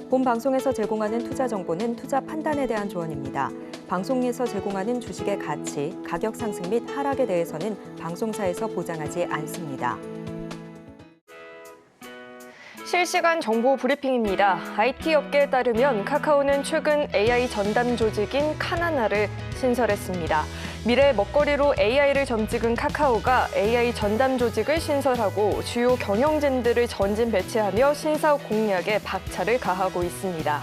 본 방송에서 제공하는 투자 정보는 투자 판단에 대한 조언입니다. 방송에서 제공하는 주식의 가치, 가격 상승 및 하락에 대해서는 방송사에서 보장하지 않습니다. 실시간 정보 브리핑입니다. IT 업계에 따르면 카카오는 최근 AI 전담 조직인 카나나를 신설했습니다. 미래 먹거리로 AI를 점찍은 카카오가 AI 전담 조직을 신설하고 주요 경영진들을 전진 배치하며 신사업 공략에 박차를 가하고 있습니다.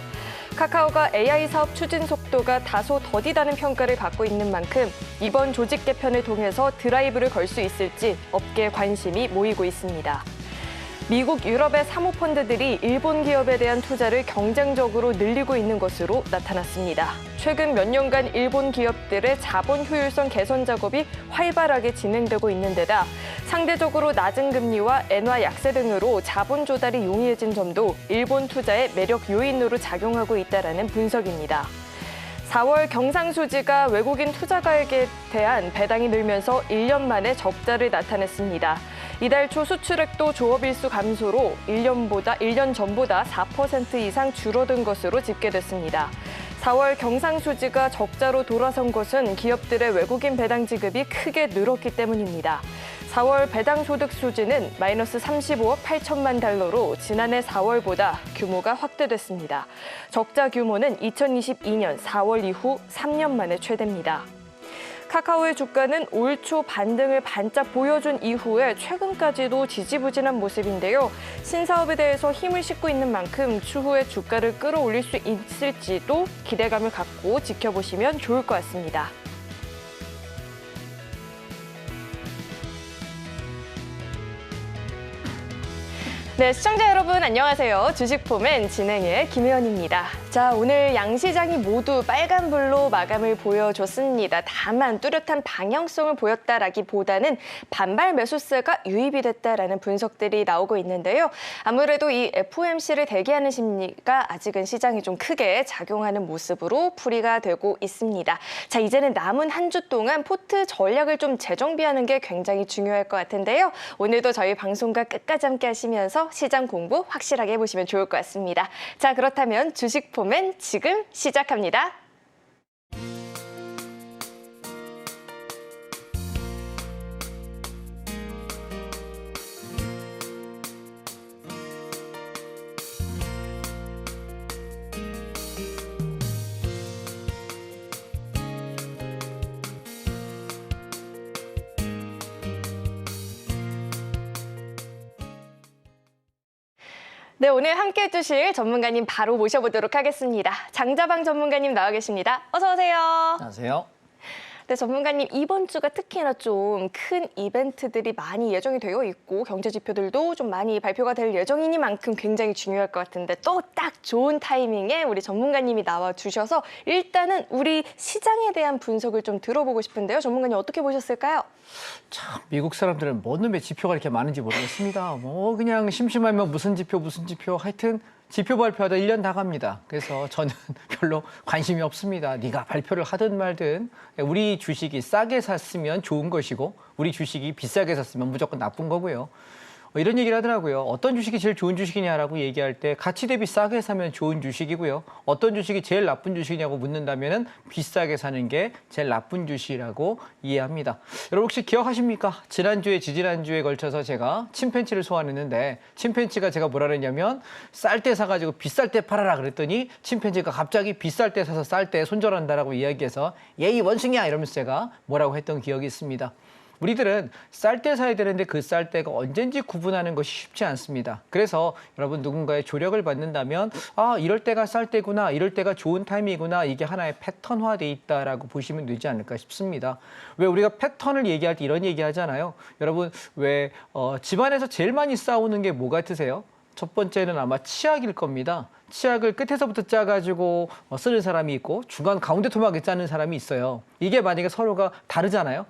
카카오가 AI 사업 추진 속도가 다소 더디다는 평가를 받고 있는 만큼 이번 조직 개편을 통해서 드라이브를 걸 수 있을지 업계에 관심이 모이고 있습니다. 미국, 유럽의 사모펀드들이 일본 기업에 대한 투자를 경쟁적으로 늘리고 있는 것으로 나타났습니다. 최근 몇 년간 일본 기업들의 자본 효율성 개선 작업이 활발하게 진행되고 있는 데다 상대적으로 낮은 금리와 엔화 약세 등으로 자본 조달이 용이해진 점도 일본 투자의 매력 요인으로 작용하고 있다는 분석입니다. 4월 경상수지가 외국인 투자가에게 대한 배당이 늘면서 1년 만에 적자를 나타냈습니다. 이달 초 수출액도 조업일수 감소로 1년 전보다 4% 이상 줄어든 것으로 집계됐습니다. 4월 경상수지가 적자로 돌아선 것은 기업들의 외국인 배당 지급이 크게 늘었기 때문입니다. 4월 배당 소득 수지는 마이너스 35억 8천만 달러로 지난해 4월보다 규모가 확대됐습니다. 적자 규모는 2022년 4월 이후 3년 만에 최대입니다. 카카오의 주가는 올 초 반등을 반짝 보여준 이후에 최근까지도 지지부진한 모습인데요. 신사업에 대해서 힘을 싣고 있는 만큼 추후에 주가를 끌어올릴 수 있을지도 기대감을 갖고 지켜보시면 좋을 것 같습니다. 네, 시청자 여러분 안녕하세요. 주식포맨 진행의 김혜연입니다. 자, 오늘 양시장이 모두 빨간불로 마감을 보여줬습니다. 다만 뚜렷한 방향성을 보였다라기보다는 반발 매수세가 유입이 됐다라는 분석들이 나오고 있는데요. 아무래도 이 FOMC를 대기하는 심리가 아직은 시장에 좀 크게 작용하는 모습으로 풀이가 되고 있습니다. 자, 이제는 남은 한 주 동안 포트 전략을 좀 재정비하는 게 굉장히 중요할 것 같은데요. 오늘도 저희 방송과 끝까지 함께 하시면서 시장 공부 확실하게 해보시면 좋을 것 같습니다. 자, 그렇다면 주식포맨 지금 시작합니다. 네, 오늘 함께 해주실 전문가님 바로 모셔보도록 하겠습니다. 장자방 전문가님 나와 계십니다. 어서 오세요. 안녕하세요. 네, 전문가님 이번 주가 특히나 좀 큰 이벤트들이 많이 예정이 되어 있고 경제 지표들도 좀 많이 발표가 될 예정이니만큼 굉장히 중요할 것 같은데 또 딱 좋은 타이밍에 우리 전문가님이 나와 주셔서 일단은 우리 시장에 대한 분석을 좀 들어보고 싶은데요. 전문가님 어떻게 보셨을까요? 참 미국 사람들은 뭔 놈의 지표가 이렇게 많은지 모르겠습니다. 뭐 그냥 심심하면 무슨 지표 하여튼 지표 발표하다 1년 다 갑니다. 그래서 저는 별로 관심이 없습니다. 네가 발표를 하든 말든 우리 주식이 싸게 샀으면 좋은 것이고 우리 주식이 비싸게 샀으면 무조건 나쁜 거고요. 이런 얘기를 하더라고요. 어떤 주식이 제일 좋은 주식이냐라고 얘기할 때 가치 대비 싸게 사면 좋은 주식이고요. 어떤 주식이 제일 나쁜 주식이냐고 묻는다면은 비싸게 사는 게 제일 나쁜 주식이라고 이해합니다. 여러분 혹시 기억하십니까? 지난주에 지지난주에 걸쳐서 제가 침팬지를 소환했는데 침팬지가 제가 뭐라 그랬냐면 쌀 때 사가지고 비쌀 때 팔아라 그랬더니 침팬지가 갑자기 비쌀 때 사서 쌀 때 손절한다라고 이야기해서 예의 원숭이야 이러면서 제가 뭐라고 했던 기억이 있습니다. 우리들은 쌀 때 사야 되는데 그 쌀 때가 언젠지 구분하는 것이 쉽지 않습니다. 그래서 여러분 누군가의 조력을 받는다면 이럴 때가 쌀 때구나, 이럴 때가 좋은 타이밍이구나, 이게 하나의 패턴화돼 있다라고 보시면 되지 않을까 싶습니다. 왜 우리가 패턴을 얘기할 때 이런 얘기 하잖아요. 여러분 왜 집안에서 제일 많이 싸우는 게 뭐 같으세요? 첫 번째는 아마 치약일 겁니다. 치약을 끝에서부터 짜가지고 쓰는 사람이 있고 중간 가운데 토막에 짜는 사람이 있어요. 이게 만약에 서로가 다르잖아요.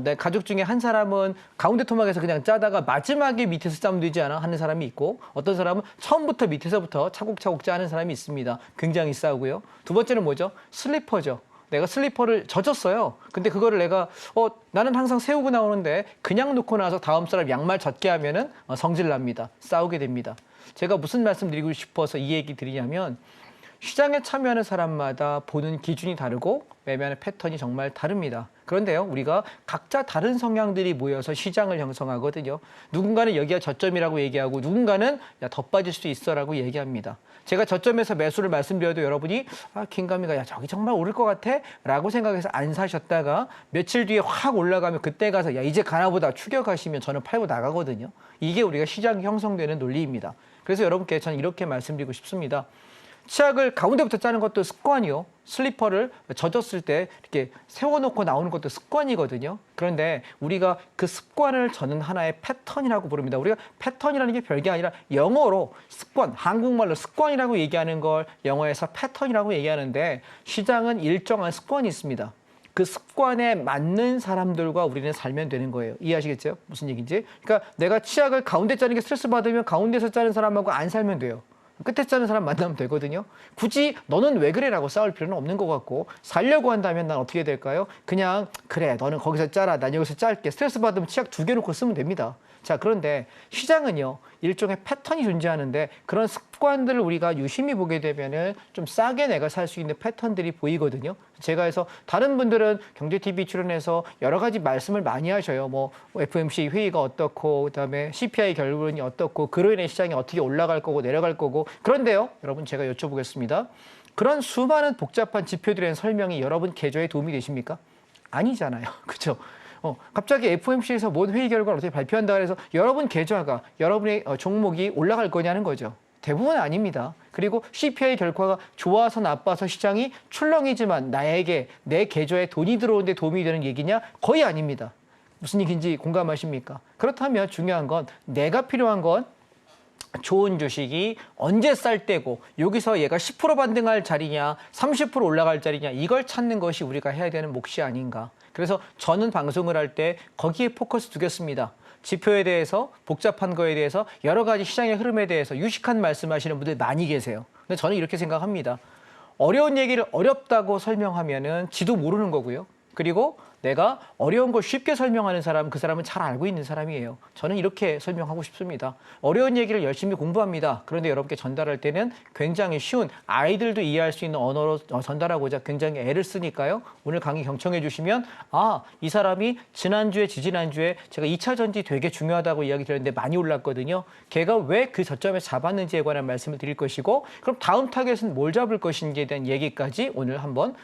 내 가족 중에 한 사람은 가운데 토막에서 그냥 짜다가 마지막에 밑에서 짜면 되지 않아 하는 사람이 있고 어떤 사람은 처음부터 밑에서부터 차곡차곡 짜는 사람이 있습니다. 굉장히 싸우고요. 두 번째는 뭐죠? 슬리퍼죠. 내가 슬리퍼를 젖었어요. 근데 그거를 내가 나는 항상 세우고 나오는데 그냥 놓고 나서 다음 사람 양말 젖게 하면은 성질 납니다. 싸우게 됩니다. 제가 무슨 말씀 드리고 싶어서 이 얘기 드리냐면 시장에 참여하는 사람마다 보는 기준이 다르고 매매하는 패턴이 정말 다릅니다. 그런데요, 우리가 각자 다른 성향들이 모여서 시장을 형성하거든요. 누군가는 여기가 저점이라고 얘기하고 누군가는 야, 더 빠질 수 있어라고 얘기합니다. 제가 저점에서 매수를 말씀드려도 여러분이 긴가미가 야 저기 정말 오를 것 같아? 라고 생각해서 안 사셨다가 며칠 뒤에 확 올라가면 그때 가서 야 이제 가나보다 추격하시면 저는 팔고 나가거든요. 이게 우리가 시장이 형성되는 논리입니다. 그래서 여러분께 저는 이렇게 말씀드리고 싶습니다. 치약을 가운데부터 짜는 것도 습관이요. 슬리퍼를 젖었을 때 이렇게 세워놓고 나오는 것도 습관이거든요. 그런데 우리가 그 습관을 저는 하나의 패턴이라고 부릅니다. 우리가 패턴이라는 게 별게 아니라 영어로 습관, 한국말로 습관이라고 얘기하는 걸 영어에서 패턴이라고 얘기하는데 시장은 일정한 습관이 있습니다. 그 습관에 맞는 사람들과 우리는 살면 되는 거예요. 이해하시겠죠? 무슨 얘기인지? 그러니까 내가 치약을 가운데 짜는 게 스트레스 받으면 가운데서 짜는 사람하고 안 살면 돼요. 끝에 짜는 사람 만나면 되거든요. 굳이 너는 왜 그래라고 싸울 필요는 없는 것 같고 살려고 한다면 난 어떻게 될까요? 그냥 그래 너는 거기서 짜라 난 여기서 짤게 스트레스 받으면 치약 2개 놓고 쓰면 됩니다. 자 그런데 시장은요 일종의 패턴이 존재하는데 그런 습관들을 우리가 유심히 보게 되면은 좀 싸게 내가 살 수 있는 패턴들이 보이거든요. 제가 해서 다른 분들은 경제TV 출연해서 여러 가지 말씀을 많이 하셔요. 뭐 FOMC 회의가 어떻고 그다음에 CPI 결론이 어떻고 그로 인해 시장이 어떻게 올라갈 거고 내려갈 거고 그런데요. 여러분 제가 여쭤보겠습니다. 그런 수많은 복잡한 지표들에 대한 설명이 여러분 계좌에 도움이 되십니까? 아니잖아요. 그렇죠? 갑자기 FOMC에서 뭔 회의 결과를 어떻게 발표한다 그래서 여러분 계좌가 여러분의 종목이 올라갈 거냐는 거죠. 대부분 아닙니다. 그리고 CPI 결과가 좋아서 나빠서 시장이 출렁이지만 나에게 내 계좌에 돈이 들어오는데 도움이 되는 얘기냐? 거의 아닙니다. 무슨 얘기인지 공감하십니까? 그렇다면 중요한 건 내가 필요한 건 좋은 주식이 언제 쌀 때고 여기서 얘가 10% 반등할 자리냐 30% 올라갈 자리냐 이걸 찾는 것이 우리가 해야 되는 몫이 아닌가. 그래서 저는 방송을 할 때 거기에 포커스 두겠습니다. 지표에 대해서 복잡한 거에 대해서 여러 가지 시장의 흐름에 대해서 유식한 말씀하시는 분들 많이 계세요. 근데 저는 이렇게 생각합니다. 어려운 얘기를 어렵다고 설명하면은 지도 모르는 거고요. 그리고 내가 어려운 걸 쉽게 설명하는 사람, 그 사람은 잘 알고 있는 사람이에요. 저는 이렇게 설명하고 싶습니다. 어려운 얘기를 열심히 공부합니다. 그런데 여러분께 전달할 때는 굉장히 쉬운 아이들도 이해할 수 있는 언어로 전달하고자 굉장히 애를 쓰니까요. 오늘 강의 경청해 주시면 이 사람이 지난주에 지지난주에 제가 2차 전지 되게 중요하다고 이야기 드렸는데 많이 올랐거든요. 걔가 왜 그 저점에 잡았는지에 관한 말씀을 드릴 것이고 그럼 다음 타겟은 뭘 잡을 것인지에 대한 얘기까지 오늘 한번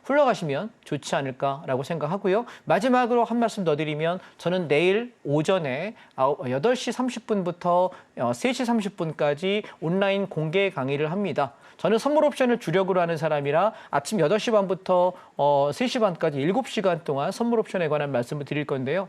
흘러가시면 좋지 않을까라고 생각하고요. 마지막으로 한 말씀 더 드리면 저는 내일 오전에 8시 30분부터 3시 30분까지 온라인 공개 강의를 합니다. 저는 선물 옵션을 주력으로 하는 사람이라 아침 8시 반부터 3시 반까지 7시간 동안 선물 옵션에 관한 말씀을 드릴 건데요.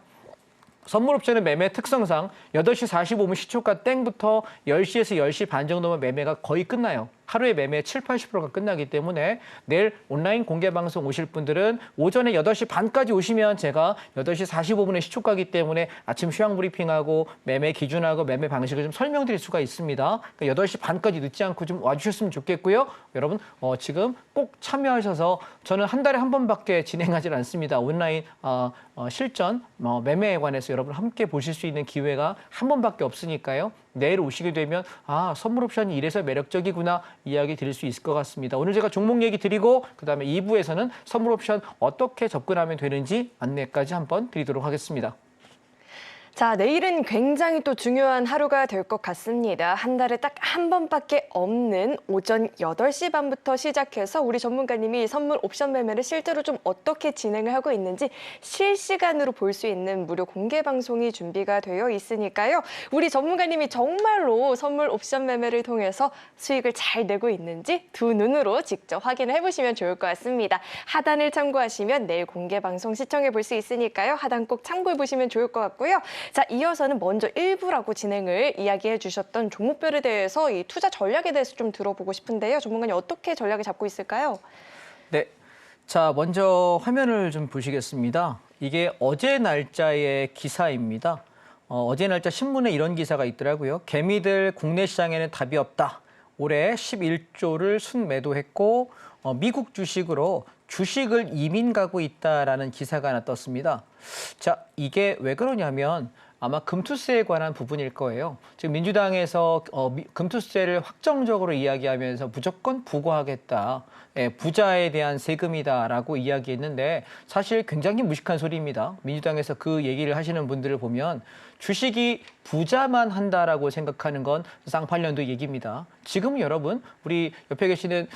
선물 옵션의 매매 특성상 8시 45분 시초가 땡부터 10시에서 10시 반 정도면 매매가 거의 끝나요. 하루에 매매 7, 80%가 끝나기 때문에 내일 온라인 공개 방송 오실 분들은 오전에 8시 반까지 오시면 제가 8시 45분에 시초가기 때문에 아침 휴양 브리핑하고 매매 기준하고 매매 방식을 좀 설명드릴 수가 있습니다. 그러니까 8시 반까지 늦지 않고 좀 와주셨으면 좋겠고요. 여러분 지금 꼭 참여하셔서 저는 한 달에 한 번밖에 진행하지 않습니다. 온라인 실전 매매에 관해서 여러분 함께 보실 수 있는 기회가 한 번밖에 없으니까요. 내일 오시게 되면 선물 옵션이 이래서 매력적이구나 이야기 드릴 수 있을 것 같습니다. 오늘 제가 종목 얘기 드리고 그다음에 2부에서는 선물 옵션 어떻게 접근하면 되는지 안내까지 한번 드리도록 하겠습니다. 자, 내일은 굉장히 또 중요한 하루가 될 것 같습니다. 한 달에 딱 한 번밖에 없는 오전 8시 반부터 시작해서 우리 전문가님이 선물 옵션 매매를 실제로 좀 어떻게 진행을 하고 있는지 실시간으로 볼 수 있는 무료 공개 방송이 준비가 되어 있으니까요. 우리 전문가님이 정말로 선물 옵션 매매를 통해서 수익을 잘 내고 있는지 두 눈으로 직접 확인을 해보시면 좋을 것 같습니다. 하단을 참고하시면 내일 공개 방송 시청해 볼 수 있으니까요. 하단 꼭 참고해 보시면 좋을 것 같고요. 자, 이어서는 먼저 1부라고 진행을 이야기해 주셨던 종목별에 대해서 이 투자 전략에 대해서 좀 들어보고 싶은데요. 전문가님 어떻게 전략을 잡고 있을까요? 네. 자, 먼저 화면을 좀 보시겠습니다. 이게 어제 날짜의 기사입니다. 어제 날짜 신문에 이런 기사가 있더라고요. 개미들 국내 시장에는 답이 없다. 올해 11조를 순매도했고 미국 주식으로 주식을 이민 가고 있다라는 기사가 하나 떴습니다. 자, 이게 왜 그러냐면 아마 금투세에 관한 부분일 거예요. 지금 민주당에서 금투세를 확정적으로 이야기하면서 무조건 부과하겠다. 예, 부자에 대한 세금이다라고 이야기했는데 사실 굉장히 무식한 소리입니다. 민주당에서 그 얘기를 하시는 분들을 보면 주식이 부자만 한다라고 생각하는 건 쌍팔년도 얘기입니다. 지금 여러분 우리 옆에 계시는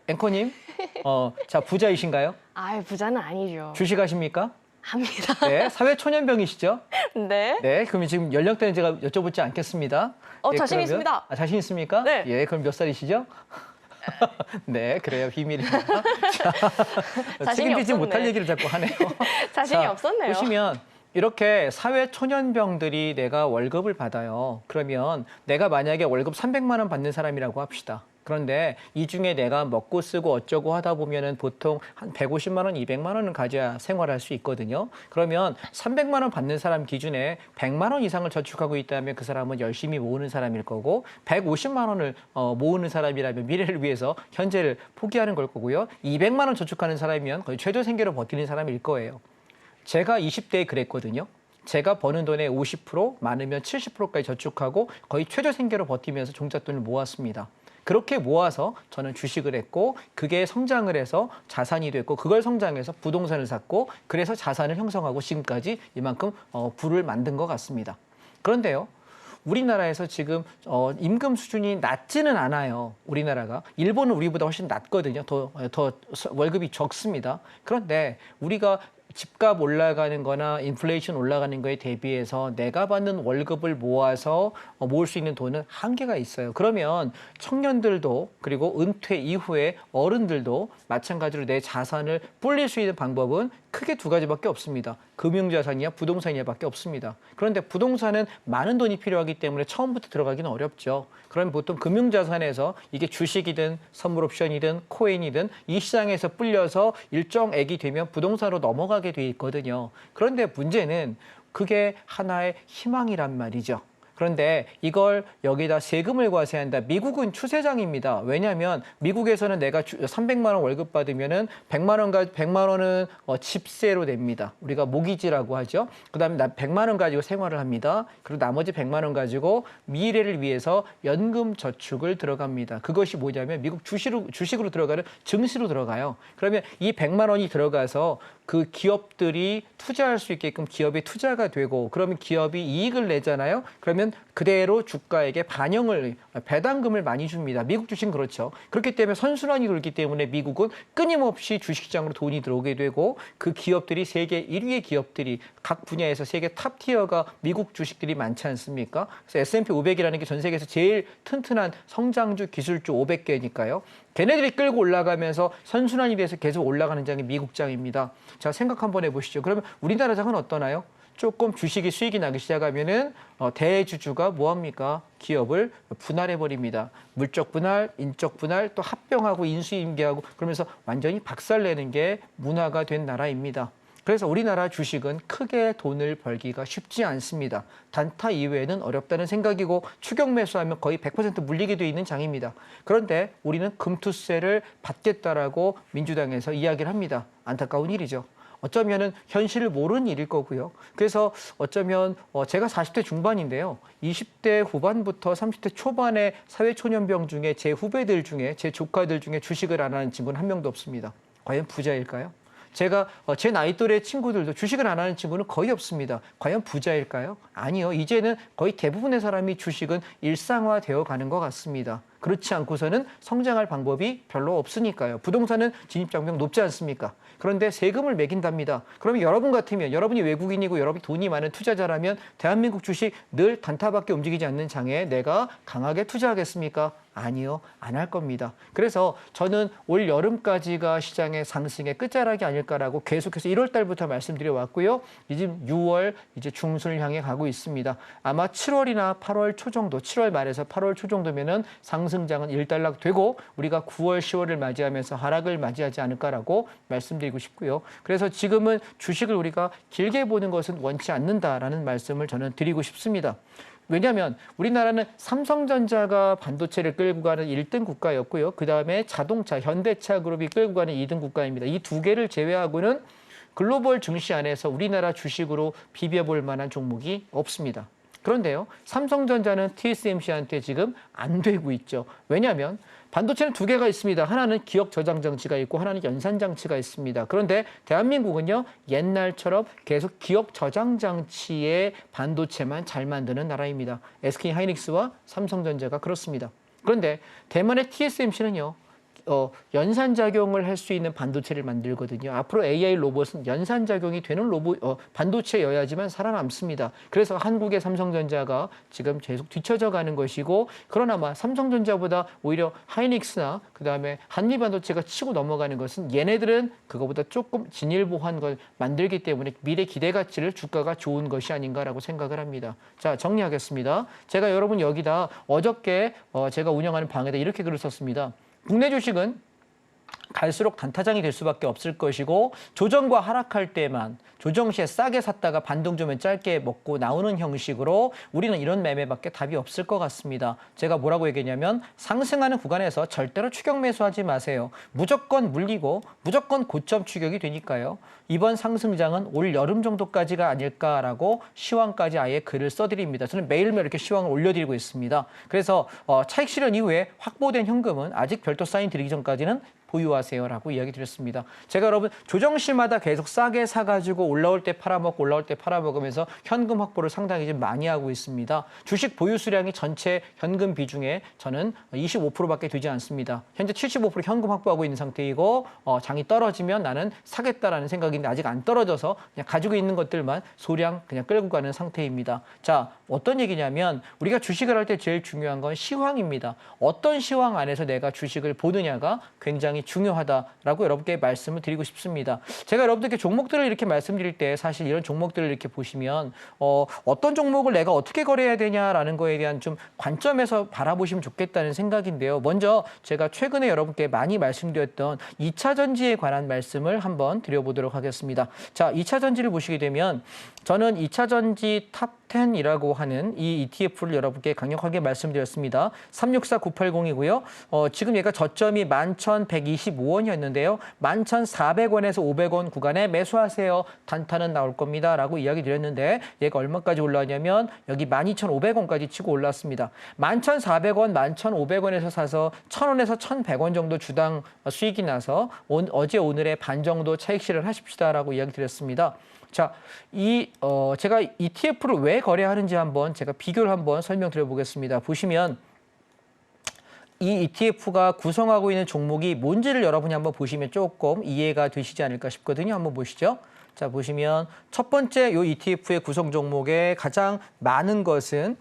앵커님, 자 부자이신가요? 아, 부자는 아니죠. 주식하십니까? 합니다. 네, 사회초년병이시죠? 네. 네, 그러면 지금 연령대는 제가 여쭤보지 않겠습니다. 예, 자신 그러면- 있습니다. 아, 자신 있습니까? 네. 예, 그럼 몇 살이시죠? 네, 그래요. 비밀입니다. 자, 자신이 책임지지 없었네. 못할 얘기를 자꾸 하네요. 자신이 자, 없었네요. 보시면 이렇게 사회 초년병들이 내가 월급을 받아요. 그러면 내가 만약에 월급 300만 원 받는 사람이라고 합시다. 그런데 이 중에 내가 먹고 쓰고 어쩌고 하다 보면은 보통 한 150만 원, 200만 원은 가져야 생활할 수 있거든요. 그러면 300만 원 받는 사람 기준에 100만 원 이상을 저축하고 있다면 그 사람은 열심히 모으는 사람일 거고 150만 원을 모으는 사람이라면 미래를 위해서 현재를 포기하는 걸 거고요. 200만 원 저축하는 사람이면 거의 최저 생계로 버티는 사람일 거예요. 제가 20대에 그랬거든요. 제가 버는 돈의 50%, 많으면 70%까지 저축하고 거의 최저 생계로 버티면서 종잣돈을 모았습니다. 그렇게 모아서 저는 주식을 했고 그게 성장을 해서 자산이 됐고 그걸 성장해서 부동산을 샀고 그래서 자산을 형성하고 지금까지 이만큼 부를 만든 것 같습니다. 그런데요. 우리나라에서 지금 임금 수준이 낮지는 않아요. 우리나라가. 일본은 우리보다 훨씬 낮거든요. 더 월급이 적습니다. 그런데 우리가 집값 올라가는 거나 인플레이션 올라가는 거에 대비해서 내가 받는 월급을 모아서 모을 수 있는 돈은 한계가 있어요. 그러면 청년들도 그리고 은퇴 이후에 어른들도 마찬가지로 내 자산을 불릴 수 있는 방법은 크게 두 가지밖에 없습니다. 금융자산이야 부동산이야밖에 없습니다. 그런데 부동산은 많은 돈이 필요하기 때문에 처음부터 들어가기는 어렵죠. 그럼 보통 금융자산에서 이게 주식이든 선물옵션이든 코인이든 이 시장에서 불려서 일정액이 되면 부동산으로 넘어가게 돼 있거든요. 그런데 문제는 그게 하나의 희망이란 말이죠. 그런데 이걸 여기다 세금을 과세한다. 미국은 추세장입니다. 왜냐하면 미국에서는 내가 300만 원 월급 받으면은 100만 원은 집세로 냅니다. 우리가 모기지라고 하죠. 그다음에 나 100만 원 가지고 생활을 합니다. 그리고 나머지 100만 원 가지고 미래를 위해서 연금 저축을 들어갑니다. 그것이 뭐냐면 미국 주식으로 들어가는 증시로 들어가요. 그러면 이 100만 원이 들어가서 그 기업들이 투자할 수 있게끔 기업에 투자가 되고 그러면 기업이 이익을 내잖아요. 그러면 그대로 주가에게 배당금을 많이 줍니다. 미국 주식은 그렇죠. 그렇기 때문에 선순환이 돌기 때문에 미국은 끊임없이 주식시장으로 돈이 들어오게 되고 그 기업들이 세계 1위의 기업들이 각 분야에서 세계 탑티어가 미국 주식들이 많지 않습니까? 그래서 S&P 500이라는 게 전 세계에서 제일 튼튼한 성장주 기술주 500개니까요. 걔네들이 끌고 올라가면서 선순환이 돼서 계속 올라가는 장이 미국장입니다. 자, 생각 한번 해보시죠. 그러면 우리나라 장은 어떠나요? 조금 주식이 수익이 나기 시작하면은 대주주가 뭐합니까? 기업을 분할해버립니다. 물적 분할, 인적 분할, 또 합병하고 인수인계하고 그러면서 완전히 박살내는 게 문화가 된 나라입니다. 그래서 우리나라 주식은 크게 돈을 벌기가 쉽지 않습니다. 단타 이외에는 어렵다는 생각이고 추격 매수하면 거의 100% 물리게 돼 있는 장입니다. 그런데 우리는 금투세를 받겠다라고 민주당에서 이야기를 합니다. 안타까운 일이죠. 어쩌면은 현실을 모르는 일일 거고요. 그래서 어쩌면 제가 40대 중반인데요. 20대 후반부터 30대 초반의 사회초년병 중에 제 후배들 중에 제 조카들 중에 주식을 안 하는 친구는 한 명도 없습니다. 과연 부자일까요? 제가 제 나이 또래 친구들도 주식을 안 하는 친구는 거의 없습니다. 과연 부자일까요? 아니요. 이제는 거의 대부분의 사람이 주식은 일상화되어 가는 것 같습니다. 그렇지 않고서는 성장할 방법이 별로 없으니까요. 부동산은 진입장벽 높지 않습니까? 그런데 세금을 매긴답니다. 그러면 여러분 같으면 여러분이 외국인이고 여러분이 돈이 많은 투자자라면 대한민국 주식 늘 단타밖에 움직이지 않는 장에 내가 강하게 투자하겠습니까? 아니요. 안 할 겁니다. 그래서 저는 올 여름까지가 시장의 상승의 끝자락이 아닐까라고 계속해서 1월 달부터 말씀드려 왔고요. 이제 6월 이제 중순을 향해 가고 있습니다. 아마 7월이나 8월 초 정도, 7월 말에서 8월 초 정도면은 상승장은 일단락 되고 우리가 9월, 10월을 맞이하면서 하락을 맞이하지 않을까라고 말씀드리고 싶고요. 그래서 지금은 주식을 우리가 길게 보는 것은 원치 않는다라는 말씀을 저는 드리고 싶습니다. 왜냐하면 우리나라는 삼성전자가 반도체를 끌고 가는 1등 국가였고요. 그다음에 자동차, 현대차 그룹이 끌고 가는 2등 국가입니다. 이 두 개를 제외하고는 글로벌 증시 안에서 우리나라 주식으로 비벼볼 만한 종목이 없습니다. 그런데요, 삼성전자는 TSMC한테 지금 안 되고 있죠. 왜냐하면 반도체는 두 개가 있습니다. 하나는 기억 저장 장치가 있고 하나는 연산 장치가 있습니다. 그런데 대한민국은요, 옛날처럼 계속 기억 저장 장치의 반도체만 잘 만드는 나라입니다. SK 하이닉스와 삼성전자가 그렇습니다. 그런데 대만의 TSMC는요, 연산작용을 할 수 있는 반도체를 만들거든요. 앞으로 AI 로봇은 연산작용이 되는 반도체여야지만 살아남습니다. 그래서 한국의 삼성전자가 지금 계속 뒤처져 가는 것이고, 그러나마 삼성전자보다 오히려 하이닉스나 그다음에 한미반도체가 치고 넘어가는 것은 얘네들은 그거보다 조금 진일보한 걸 만들기 때문에 미래 기대 가치를 주가가 좋은 것이 아닌가라고 생각을 합니다. 자, 정리하겠습니다. 제가 여러분 여기다 어저께 제가 운영하는 방에다 이렇게 글을 썼습니다. 국내 주식은 갈수록 단타장이 될 수밖에 없을 것이고, 조정과 하락할 때만 조정 시에 싸게 샀다가 반등 주면 짧게 먹고 나오는 형식으로 우리는 이런 매매밖에 답이 없을 것 같습니다. 제가 뭐라고 얘기했냐면, 상승하는 구간에서 절대로 추격 매수하지 마세요. 무조건 물리고 무조건 고점 추격이 되니까요. 이번 상승장은 올 여름 정도까지가 아닐까라고 시황까지 아예 글을 써드립니다. 저는 매일매일 이렇게 시황을 올려드리고 있습니다. 그래서 차익 실현 이후에 확보된 현금은 아직 별도 사인 드리기 전까지는 보유하세요라고 이야기 드렸습니다. 제가 여러분 조정시마다 계속 싸게 사가지고 올라올 때 팔아먹고 올라올 때 팔아먹으면서 현금 확보를 상당히 좀 많이 하고 있습니다. 주식 보유 수량이 전체 현금 비중에 저는 25%밖에 되지 않습니다. 현재 75% 현금 확보하고 있는 상태이고, 장이 떨어지면 나는 사겠다라는 생각인데 아직 안 떨어져서 그냥 가지고 있는 것들만 소량 그냥 끌고 가는 상태입니다. 자, 어떤 얘기냐면 우리가 주식을 할 때 제일 중요한 건 시황입니다. 어떤 시황 안에서 내가 주식을 보느냐가 굉장히 중요하다라고 여러분께 말씀을 드리고 싶습니다. 제가 여러분들께 종목들을 이렇게 말씀드릴 때 사실 이런 종목들을 이렇게 보시면 어떤 종목을 내가 어떻게 거래해야 되냐라는 거에 대한 좀 관점에서 바라보시면 좋겠다는 생각인데요. 먼저 제가 최근에 여러분께 많이 말씀드렸던 2차 전지에 관한 말씀을 한번 드려보도록 하겠습니다. 자, 2차 전지를 보시게 되면 저는 2차 전지 탑 10이라고 하는 이 ETF를 여러분께 강력하게 말씀드렸습니다. 364980이고요. 지금 얘가 저점이 11,125원이었는데요. 11,400원에서 500원 구간에 매수하세요. 단타는 나올 겁니다. 라고 이야기 드렸는데 얘가 얼마까지 올라왔냐면 여기 12,500원까지 치고 올랐습니다. 11,400원, 11,500원에서 사서 1,000원에서 1,100원 정도 주당 수익이 나서 어제 오늘의 반 정도 차익 실현하십시다라고 이야기 드렸습니다. 자, 제가 ETF를 왜 거래하는지 한번 제가 비교를 한번 설명드려 보겠습니다. 보시면 이 ETF가 구성하고 있는 종목이 뭔지를 여러분이 한번 보시면 조금 이해가 되시지 않을까 싶거든요. 한번 보시죠. 자, 보시면 첫 번째 이 ETF의 구성 종목에 가장 많은 것은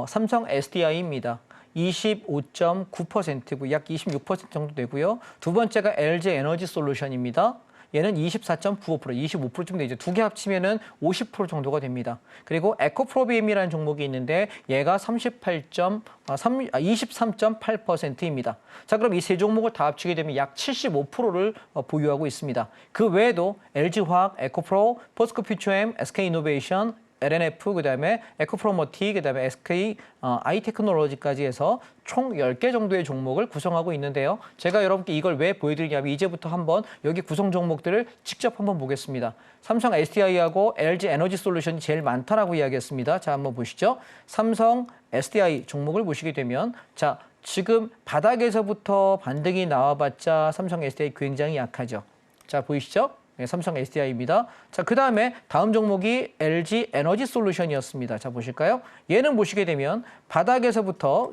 삼성 SDI입니다. 25.9%고 약 26% 정도 되고요. 두 번째가 LG 에너지 솔루션입니다. 얘는 24.95%, 25%쯤 되죠. 두 개 합치면은 50% 정도가 됩니다. 그리고 에코프로비엠이라는 종목이 있는데 얘가 23.8%입니다. 자, 그럼 이 세 종목을 다 합치게 되면 약 75%를 보유하고 있습니다. 그 외에도 LG화학, 에코프로, 포스코퓨처엠, SK이노베이션, LNF, 그다음에 에코프로머티, 그다음에 SK 아이테크놀로지까지 해서 총 10개 정도의 종목을 구성하고 있는데요. 제가 여러분께 이걸 왜 보여드리냐면 이제부터 한번 여기 구성 종목들을 직접 한번 보겠습니다. 삼성 SDI하고 LG 에너지 솔루션이 제일 많다라고 이야기했습니다. 자, 한번 보시죠. 삼성 SDI 종목을 보시게 되면 자, 지금 바닥에서부터 반등이 나와봤자 삼성 SDI 굉장히 약하죠. 자, 보이시죠? 네, 삼성 SDI입니다. 자, 그 다음에 다음 종목이 LG 에너지 솔루션이었습니다. 자, 보실까요? 얘는 보시게 되면 바닥에서부터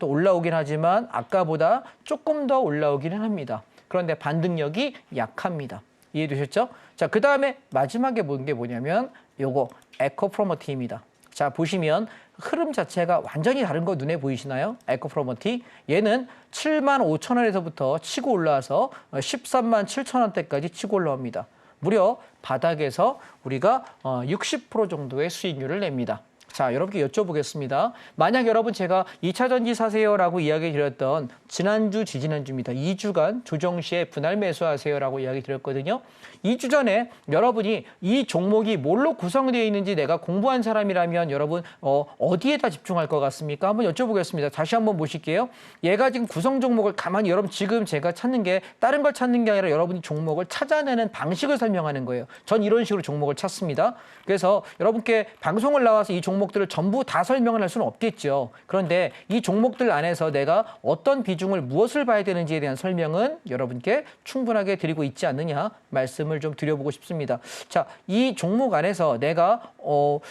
올라오긴 하지만 아까보다 조금 더 올라오기는 합니다. 그런데 반등력이 약합니다. 이해되셨죠? 자, 그 다음에 마지막에 본 게 뭐냐면 요거 에코프로머티입니다. 자, 보시면 흐름 자체가 완전히 다른 거 눈에 보이시나요? 에코프로머티. 얘는 75,000원에서부터 치고 올라와서 137,000원대까지 치고 올라옵니다. 무려 바닥에서 우리가 60% 정도의 수익률을 냅니다. 자, 여러분께 여쭤보겠습니다. 만약 여러분 제가 2차 전지 사세요라고 이야기 드렸던 지난주, 지지난주입니다. 2주간 조정 시에 분할 매수하세요라고 이야기 드렸거든요. 2주 전에 여러분이 이 종목이 뭘로 구성되어 있는지 내가 공부한 사람이라면 여러분 어디에다 집중할 것 같습니까? 한번 여쭤보겠습니다. 다시 한번 보실게요. 얘가 지금 구성 종목을 가만히 여러분 지금 제가 찾는 게 다른 걸 찾는 게 아니라 여러분이 종목을 찾아내는 방식을 설명하는 거예요. 전 이런 식으로 종목을 찾습니다. 그래서 여러분께 방송을 나와서 이 종목들을 전부 다 설명을 할 수는 없겠죠. 그런데 이 종목들 안에서 내가 어떤 비중을 무엇을 봐야 되는지에 대한 설명은 여러분께 충분하게 드리고 있지 않느냐 말씀을 좀 드려보고 싶습니다. 자, 이 종목 안에서 내가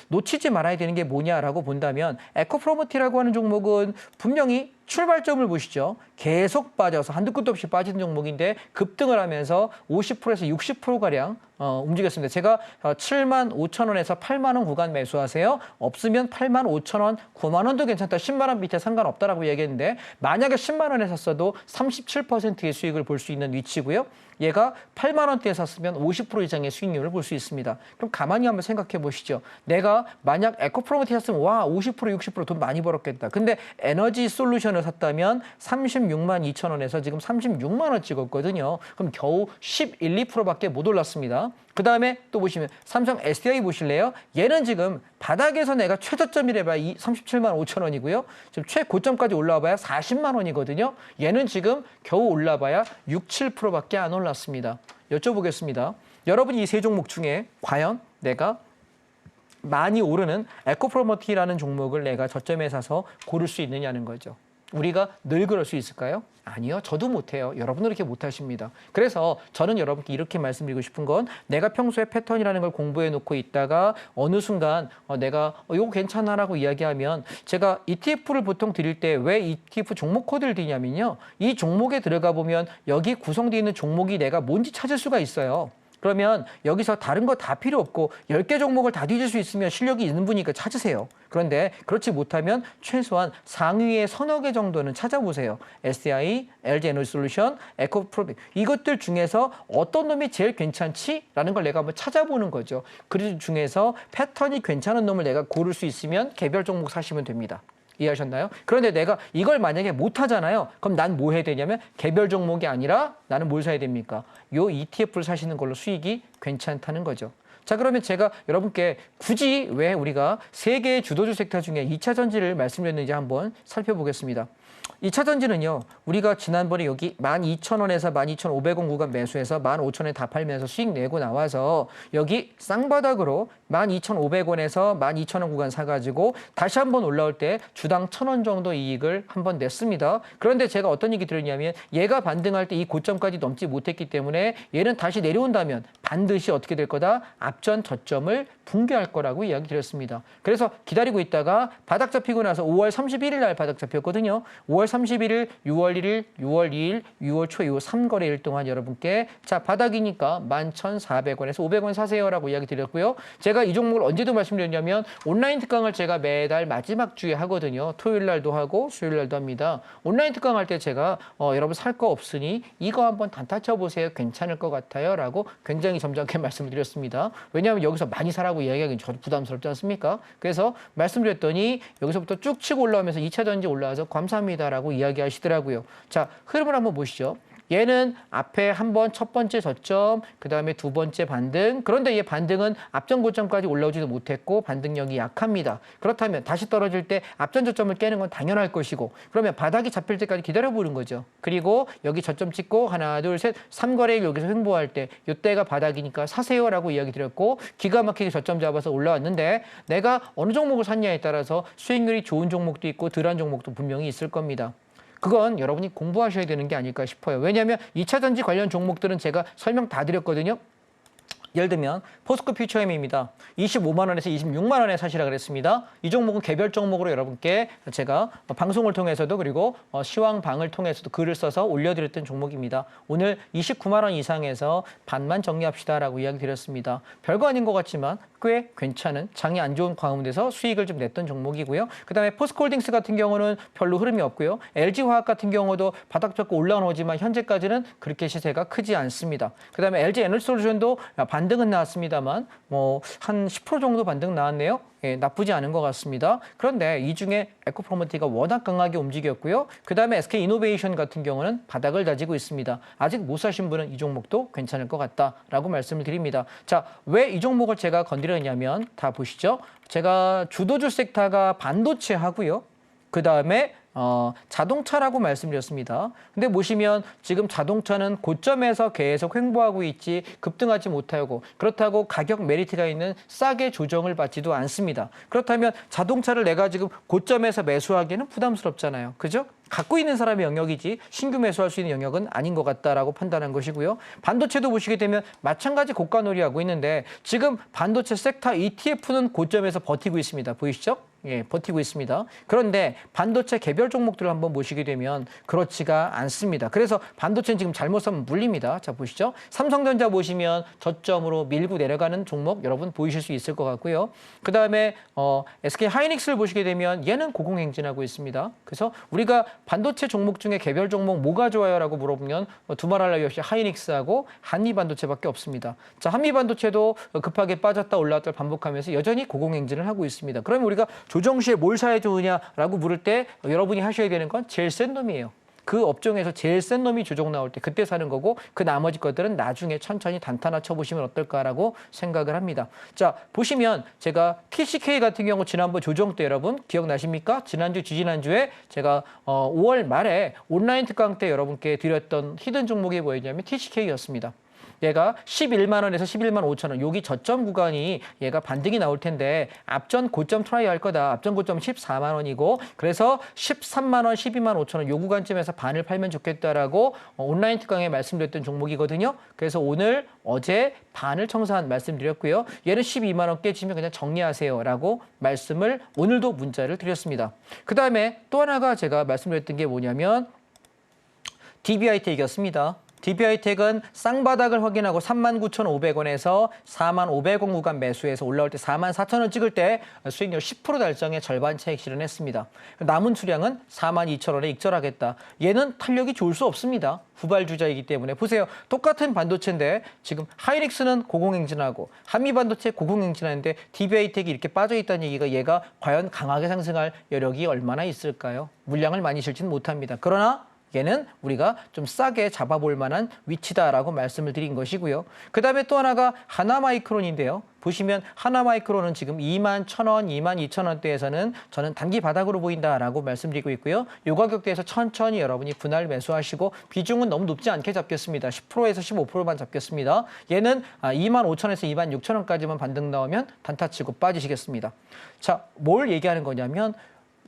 놓치지 말아야 되는 게 뭐냐라고 본다면 에코프로머티라고 하는 종목은 분명히 출발점을 보시죠. 계속 빠져서 한두 끝도 없이 빠지는 종목인데 급등을 하면서 50%에서 60%가량 움직였습니다. 제가 7만 5천 원에서 8만 원 구간 매수하세요. 없으면 8만 5천 원, 9만 원도 괜찮다. 10만 원 밑에 상관없다라고 얘기했는데 만약에 10만 원에 샀어도 37%의 수익을 볼 수 있는 위치고요. 얘가 8만 원대에 샀으면 50% 이상의 수익률을 볼 수 있습니다. 그럼 가만히 한번 생각해 보시죠. 내가 만약 에코프로머티 샀으면 와 50% 60% 돈 많이 벌었겠다. 근데 에너지 솔루션을 샀다면 36만 2천 원에서 지금 36만 원 찍었거든요. 그럼 겨우 11, 2%밖에 못 올랐습니다. 그 다음에 또 보시면 삼성 SDI 보실래요? 얘는 지금 바닥에서 내가 최저점이래봐야 37만 5천 원이고요. 지금 최고점까지 올라와봐야 40만 원이거든요. 얘는 지금 겨우 올라봐야 6, 7%밖에 안 올랐습니다. 여쭤보겠습니다. 여러분 이 세 종목 중에 과연 내가 많이 오르는 에코프로머티라는 종목을 내가 저점에 사서 고를 수 있느냐는 거죠. 우리가 늘 그럴 수 있을까요? 아니요. 저도 못해요. 여러분은 이렇게 못하십니다. 그래서 저는 여러분께 이렇게 말씀드리고 싶은 건 내가 평소에 패턴이라는 걸 공부해 놓고 있다가 어느 순간 내가 이거 괜찮아라고 이야기하면 제가 ETF를 보통 드릴 때 왜 ETF 종목 코드를 드리냐면요. 이 종목에 들어가 보면 여기 구성되어 있는 종목이 내가 뭔지 찾을 수가 있어요. 그러면 여기서 다른 거 다 필요 없고 10개 종목을 다 뒤질 수 있으면 실력이 있는 분이니까 찾으세요. 그런데 그렇지 못하면 최소한 상위의 서너 개 정도는 찾아보세요. SDI, LG에너지솔루션, 에코프로비 이것들 중에서 어떤 놈이 제일 괜찮지? 라는 걸 내가 한번 찾아보는 거죠. 그 중에서 패턴이 괜찮은 놈을 내가 고를 수 있으면 개별 종목 사시면 됩니다. 이해하셨나요? 그런데 내가 이걸 만약에 못하잖아요. 그럼 난 뭐 해야 되냐면 개별 종목이 아니라 나는 뭘 사야 됩니까? 요 ETF를 사시는 걸로 수익이 괜찮다는 거죠. 자, 그러면 제가 여러분께 굳이 왜 우리가 세 개의 주도주 섹터 중에 2차 전지를 말씀드렸는지 한번 살펴보겠습니다. 2차 전지는요. 우리가 지난번에 여기 12,000원에서 12,500원 구간 매수해서 15,000원에 다 팔면서 수익 내고 나와서 여기 쌍바닥으로 12,500원에서 12,000원 구간 사가지고 다시 한번 올라올 때 주당 1,000원 정도 이익을 한번 냈습니다. 그런데 제가 어떤 얘기 드렸냐면 얘가 반등할 때 이 고점까지 넘지 못했기 때문에 얘는 다시 내려온다면 반드시 어떻게 될 거다? 앞전 저점을 붕괴할 거라고 이야기 드렸습니다. 그래서 기다리고 있다가 바닥 잡히고 나서 5월 31일 날 바닥 잡혔거든요. 5월 31일, 6월 1일, 6월 2일, 6월 초 요 3거래일 동안 여러분께 자 바닥이니까 11,400원에서 500원 사세요라고 이야기 드렸고요. 제가 이 종목을 언제도 말씀드렸냐면 온라인 특강을 제가 매달 마지막 주에 하거든요. 토요일 날도 하고 수요일 날도 합니다. 온라인 특강 할 때 제가 여러분 살 거 없으니 이거 한번 단타 쳐보세요. 괜찮을 것 같아요. 라고 굉장히 점잖게 말씀을 드렸습니다. 왜냐하면 여기서 많이 사라고 이야기하기는 저도 부담스럽지 않습니까? 그래서 말씀드렸더니 여기서부터 쭉 치고 올라오면서 2차 전지 올라와서 감사합니다라고 이야기하시더라고요. 자, 흐름을 한번 보시죠. 얘는 앞에 한번 첫 번째 저점, 그 다음에 두 번째 반등. 그런데 얘 반등은 앞전 고점까지 올라오지도 못했고 반등력이 약합니다. 그렇다면 다시 떨어질 때 앞전 저점을 깨는 건 당연할 것이고 그러면 바닥이 잡힐 때까지 기다려보는 거죠. 그리고 여기 저점 찍고 하나, 둘, 셋, 3거래일 여기서 횡보할 때 이때가 바닥이니까 사세요라고 이야기 드렸고 기가 막히게 저점 잡아서 올라왔는데 내가 어느 종목을 샀냐에 따라서 수익률이 좋은 종목도 있고 덜한 종목도 분명히 있을 겁니다. 그건 여러분이 공부하셔야 되는 게 아닐까 싶어요. 왜냐하면 2차 전지 관련 종목들은 제가 설명 다 드렸거든요. 예를 들면 포스코 퓨처엠입니다. 25만 원에서 26만 원에 사시라 그랬습니다. 이 종목은 개별 종목으로 여러분께 제가 방송을 통해서도 그리고 시황방을 통해서도 글을 써서 올려드렸던 종목입니다. 오늘 29만 원 이상에서 반만 정리합시다라고 이야기 드렸습니다. 별거 아닌 것 같지만 꽤 괜찮은 장이 안 좋은 가운데서 수익을 좀 냈던 종목이고요. 그다음에 포스코홀딩스 같은 경우는 별로 흐름이 없고요. LG화학 같은 경우도 바닥 잡고 올라오지만 현재까지는 그렇게 시세가 크지 않습니다. 그다음에 LG에너지솔루션도 반등은 나왔습니다만 뭐 한 10% 정도 반등 나왔네요. 예, 나쁘지 않은 것 같습니다. 그런데 이 중에 에코프로머티가 워낙 강하게 움직였고요. 그다음에 SK이노베이션 같은 경우는 바닥을 다지고 있습니다. 아직 못 사신 분은 이 종목도 괜찮을 것 같다라고 말씀을 드립니다. 자, 왜 이 종목을 제가 건드렸냐면 다 보시죠. 제가 주도주 섹터가 반도체하고요. 그다음에 자동차라고 말씀드렸습니다. 근데 보시면 지금 자동차는 고점에서 계속 횡보하고 있지 급등하지 못하고 그렇다고 가격 메리트가 있는 싸게 조정을 받지도 않습니다. 그렇다면 자동차를 내가 지금 고점에서 매수하기에는 부담스럽잖아요. 그죠? 갖고 있는 사람의 영역이지 신규 매수할 수 있는 영역은 아닌 것 같다라고 판단한 것이고요. 반도체도 보시게 되면 마찬가지 고가놀이하고 있는데 지금 반도체 섹터 ETF는 고점에서 버티고 있습니다. 보이시죠? 예, 버티고 있습니다. 그런데 반도체 개별 종목들을 한번 보시게 되면 그렇지가 않습니다. 그래서 반도체는 지금 잘못 사면 물립니다. 자, 보시죠. 삼성전자 보시면 저점으로 밀고 내려가는 종목 여러분 보이실 수 있을 것 같고요. 그다음에 SK 하이닉스를 보시게 되면 얘는 고공행진하고 있습니다. 그래서 우리가 반도체 종목 중에 개별 종목 뭐가 좋아요라고 물어보면 두말할 나위 없이 하이닉스하고 한미반도체밖에 없습니다. 자, 한미반도체도 급하게 빠졌다 올라왔다 반복하면서 여전히 고공행진을 하고 있습니다. 그러면 우리가 조정 시에 뭘 사야 좋으냐라고 물을 때 여러분이 하셔야 되는 건 제일 센 놈이에요. 그 업종에서 제일 센 놈이 조정 나올 때 그때 사는 거고 그 나머지 것들은 나중에 천천히 단타나 쳐보시면 어떨까라고 생각을 합니다. 자, 보시면 제가 TCK 같은 경우 지난번 조정 때 여러분 기억나십니까? 지난주, 지지난주에 제가 5월 말에 온라인 특강 때 여러분께 드렸던 히든 종목이 뭐였냐면 TCK였습니다. 얘가 11만 원에서 11만 5천 원. 여기 저점 구간이 얘가 반등이 나올 텐데 앞전 고점 트라이 할 거다. 앞전 고점 14만 원이고 그래서 13만 원, 12만 5천 원. 요 구간쯤에서 반을 팔면 좋겠다라고 온라인 특강에 말씀드렸던 종목이거든요. 그래서 오늘 어제 반을 청산 말씀드렸고요. 얘는 12만 원 깨지면 그냥 정리하세요라고 말씀을 오늘도 문자를 드렸습니다. 그다음에 또 하나가 제가 말씀드렸던 게 뭐냐면 DBI텍이었습니다. DBI텍은 쌍바닥을 확인하고 39,500원에서 45,000원 구간 매수해서 올라올 때 44,000원 찍을 때 수익률 10% 달성의 절반 차익 실현했습니다. 남은 수량은 42,000원에 익절하겠다. 얘는 탄력이 좋을 수 없습니다. 후발주자이기 때문에. 보세요. 똑같은 반도체인데 지금 하이닉스는 고공행진하고 한미반도체 고공행진하는데 DBI텍이 이렇게 빠져있다는 얘기가 얘가 과연 강하게 상승할 여력이 얼마나 있을까요? 물량을 많이 실지는 못합니다. 그러나 얘는 우리가 좀 싸게 잡아볼 만한 위치다라고 말씀을 드린 것이고요. 그다음에 또 하나가 하나마이크론인데요. 보시면 하나마이크론은 지금 21,000원, 22,000원대에서는 저는 단기 바닥으로 보인다라고 말씀드리고 있고요. 이 가격대에서 천천히 여러분이 분할 매수하시고 비중은 너무 높지 않게 잡겠습니다. 10%에서 15%만 잡겠습니다. 얘는 25,000원에서 26,000원까지만 반등 나오면 단타치고 빠지시겠습니다. 자, 뭘 얘기하는 거냐면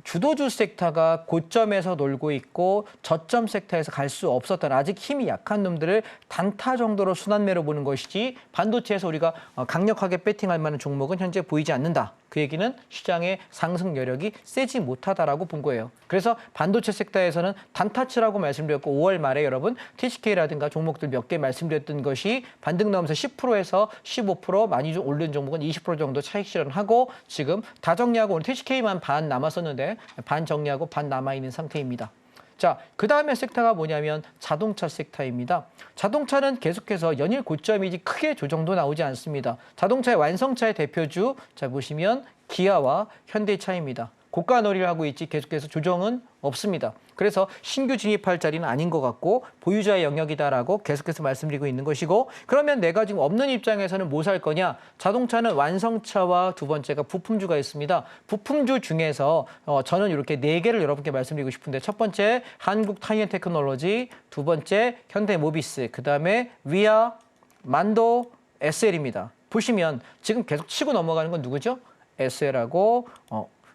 주도주 섹터가 고점에서 놀고 있고 저점 섹터에서 갈 수 없었던 아직 힘이 약한 놈들을 단타 정도로 순환매로 보는 것이지 반도체에서 우리가 강력하게 배팅할 만한 종목은 현재 보이지 않는다. 그 얘기는 시장의 상승 여력이 세지 못하다라고 본 거예요. 그래서 반도체 섹터에서는 단타치라고 말씀드렸고 5월 말에 여러분 TCK라든가 종목들 몇 개 말씀드렸던 것이 반등 나오면서 10%에서 15% 많이 좀 오른 종목은 20% 정도 차익 실현하고 지금 다 정리하고 오늘 TCK만 반 남았었는데 반 정리하고 반 남아있는 상태입니다. 자, 그 다음에 섹터가 뭐냐면 자동차 섹터입니다. 자동차는 계속해서 연일 고점이지 크게 조정도 나오지 않습니다. 자동차의 완성차의 대표주, 자 보시면 기아와 현대차입니다. 고가놀이를 하고 있지 계속해서 조정은 없습니다. 그래서 신규 진입할 자리는 아닌 것 같고 보유자의 영역이다라고 계속해서 말씀드리고 있는 것이고 그러면 내가 지금 없는 입장에서는 뭐 살 거냐? 자동차는 완성차와 두 번째가 부품주가 있습니다. 부품주 중에서 저는 이렇게 네 개를 여러분께 말씀드리고 싶은데 첫 번째 한국타이어테크놀로지, 두 번째 현대모비스, 그다음에 위아, 만도, SL입니다. 보시면 지금 계속 치고 넘어가는 건 누구죠? SL하고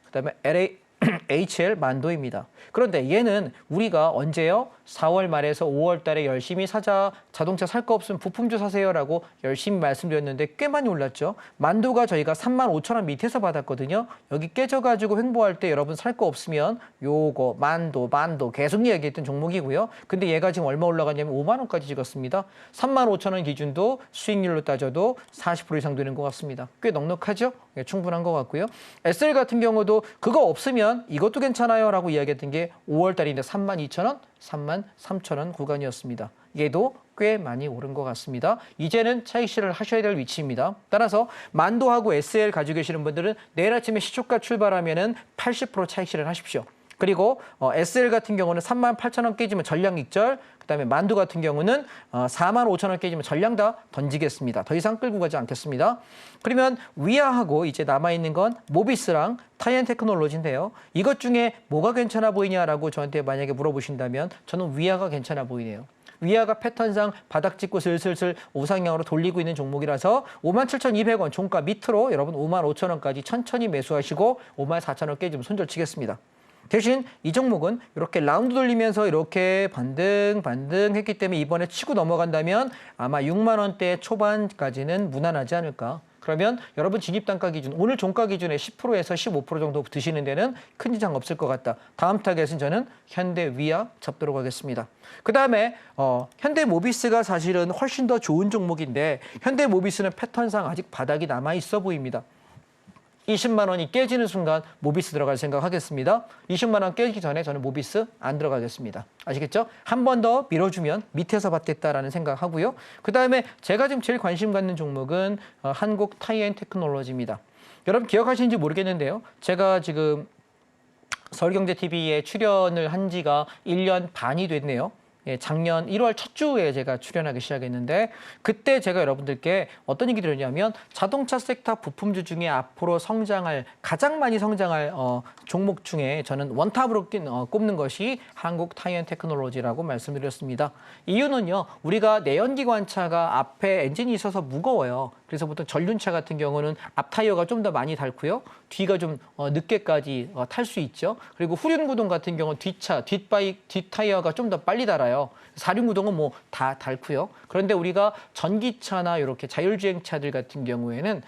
그다음에 HL 만도입니다. 그런데 얘는 우리가 언제요? 4월 말에서 5월 달에 열심히 사자, 자동차 살 거 없으면 부품주 사세요라고 열심히 말씀드렸는데 꽤 많이 올랐죠. 만도가 저희가 35,000원 밑에서 받았거든요. 여기 깨져가지고 횡보할 때 여러분 살 거 없으면 요거 만도 계속 이야기했던 종목이고요. 근데 얘가 지금 얼마 올라가냐면 5만 원까지 찍었습니다. 35,000원 기준도 수익률로 따져도 40% 이상 되는 것 같습니다. 꽤 넉넉하죠? 예, 충분한 것 같고요. SL 같은 경우도 그거 없으면 이것도 괜찮아요 라고 이야기했던 게 5월 달인데 32,000원, 33,000원 구간이었습니다. 얘도 꽤 많이 오른 것 같습니다. 이제는 차익 실현을 하셔야 될 위치입니다. 따라서 만도하고 SL 가지고 계시는 분들은 내일 아침에 시초가 출발하면은 80% 차익 실현하십시오. 그리고 SL 같은 경우는 38,000원 깨지면 전량 익절, 그다음에 만두 같은 경우는 45,000원 깨지면 전량 다 던지겠습니다. 더 이상 끌고 가지 않겠습니다. 그러면 위아하고 이제 남아있는 건 모비스랑 타이엔테크놀로지인데요. 이것 중에 뭐가 괜찮아 보이냐라고 저한테 만약에 물어보신다면 저는 위아가 괜찮아 보이네요. 위아가 패턴상 바닥 찍고 슬슬슬 우상향으로 돌리고 있는 종목이라서 57,200원 종가 밑으로 여러분 55,000원까지 천천히 매수하시고 54,000원 깨지면 손절 치겠습니다. 대신 이 종목은 이렇게 라운드 돌리면서 이렇게 반등 했기 때문에 이번에 치고 넘어간다면 아마 6만 원대 초반까지는 무난하지 않을까. 그러면 여러분 진입단가 기준, 오늘 종가 기준에 10%에서 15% 정도 드시는 데는 큰 이상 없을 것 같다. 다음 타겟은 저는 현대 위아 잡도록 하겠습니다. 그다음에 현대 모비스가 사실은 훨씬 더 좋은 종목인데 현대 모비스는 패턴상 아직 바닥이 남아 있어 보입니다. 20만 원이 깨지는 순간 모비스 들어갈 생각하겠습니다. 20만 원 깨지기 전에 저는 모비스 안 들어가겠습니다. 아시겠죠? 한 번 더 밀어주면 밑에서 받겠다라는 생각하고요. 그다음에 제가 지금 제일 관심 갖는 종목은 한국 타이엔테크놀로지입니다. 여러분 기억하시는지 모르겠는데요. 제가 지금 서울경제TV에 출연을 한 지가 1년 반이 됐네요. 예, 작년 1월 첫 주에 제가 출연하기 시작했는데 그때 제가 여러분들께 어떤 얘기 드렸냐면 자동차 섹터 부품주 중에 앞으로 가장 많이 성장할 종목 중에 저는 원탑으로 꼽는 것이 한국 타이엔테크놀로지라고 말씀드렸습니다. 이유는요. 우리가 내연기관차가 앞에 엔진이 있어서 무거워요. 그래서 보통 전륜차 같은 경우는 앞 타이어가 좀 더 많이 닳고요. 뒤가 좀 늦게까지 탈 수 있죠. 그리고 후륜구동 같은 경우는 뒷 타이어가 좀 더 빨리 닳아요. 사륜구동은 뭐 다 닳고요. 그런데 우리가 전기차나 이렇게 자율주행차들 같은 경우에는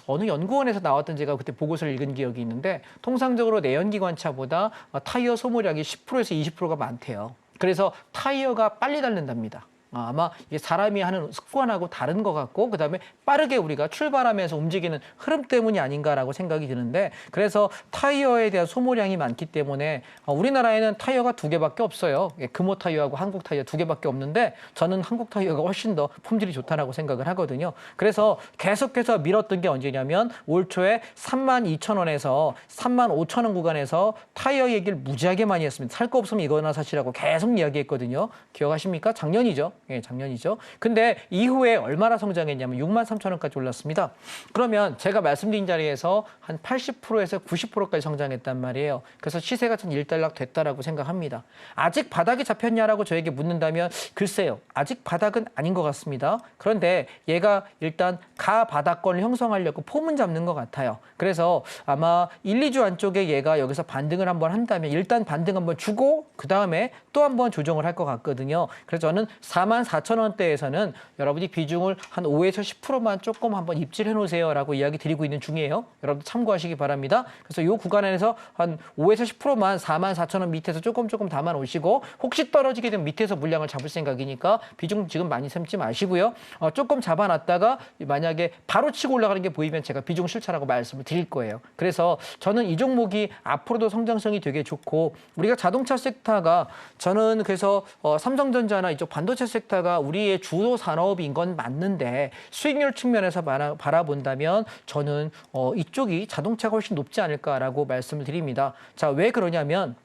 어느 연구원에서 나왔던 제가 그때 보고서를 읽은 기억이 있는데 통상적으로 내연기관차보다 타이어 소모량이 10%에서 20%가 많대요. 그래서 타이어가 빨리 닳는답니다. 아마 이게 사람이 하는 습관하고 다른 것 같고 그다음에 빠르게 우리가 출발하면서 움직이는 흐름 때문이 아닌가라고 생각이 드는데 그래서 타이어에 대한 소모량이 많기 때문에 우리나라에는 타이어가 2개밖에 없어요. 금호 타이어하고 한국 타이어 2개밖에 없는데 저는 한국 타이어가 훨씬 더 품질이 좋다라고 생각을 하거든요. 그래서 계속해서 밀었던 게 언제냐면 올 초에 32,000원에서 35,000원 구간에서 타이어 얘기를 무지하게 많이 했습니다. 살 거 없으면 이거나 사시라고 계속 이야기했거든요. 기억하십니까? 작년이죠. 예, 작년이죠. 근데 이후에 얼마나 성장했냐면 63,000원까지 올랐습니다. 그러면 제가 말씀드린 자리에서 한 80%에서 90%까지 성장했단 말이에요. 그래서 시세가 좀 일단락 됐다라고 생각합니다. 아직 바닥이 잡혔냐라고 저에게 묻는다면 글쎄요. 아직 바닥은 아닌 것 같습니다. 그런데 얘가 일단 가바닥권을 형성하려고 폼은 잡는 것 같아요. 그래서 아마 1, 2주 안쪽에 얘가 여기서 반등을 한번 한다면 일단 반등 한번 주고 그다음에 또 한번 조정을 할 것 같거든요. 그래서 저는 44,000원대에서는 여러분이 비중을 한 5에서 10%만 조금 한번 입질해 놓으세요라고 이야기 드리고 있는 중이에요. 여러분 참고하시기 바랍니다. 그래서 이 구간에서 한 5에서 10%만 44,000원 밑에서 조금 담아 놓으시고 혹시 떨어지게 되면 밑에서 물량을 잡을 생각이니까 비중 지금 많이 삼지 마시고요. 조금 잡아놨다가 만약에 바로 치고 올라가는 게 보이면 제가 비중 실차라고 말씀을 드릴 거예요. 그래서 저는 이 종목이 앞으로도 성장성이 되게 좋고 우리가 자동차 섹터가 저는 그래서 삼성전자나 이쪽 반도체 섹터가 우리의 주요 산업인 건 맞는데 수익률 측면에서 바라본다면 저는 이쪽이 자동차가 훨씬 높지 않을까라고 말씀을 드립니다. 자, 왜 그러냐면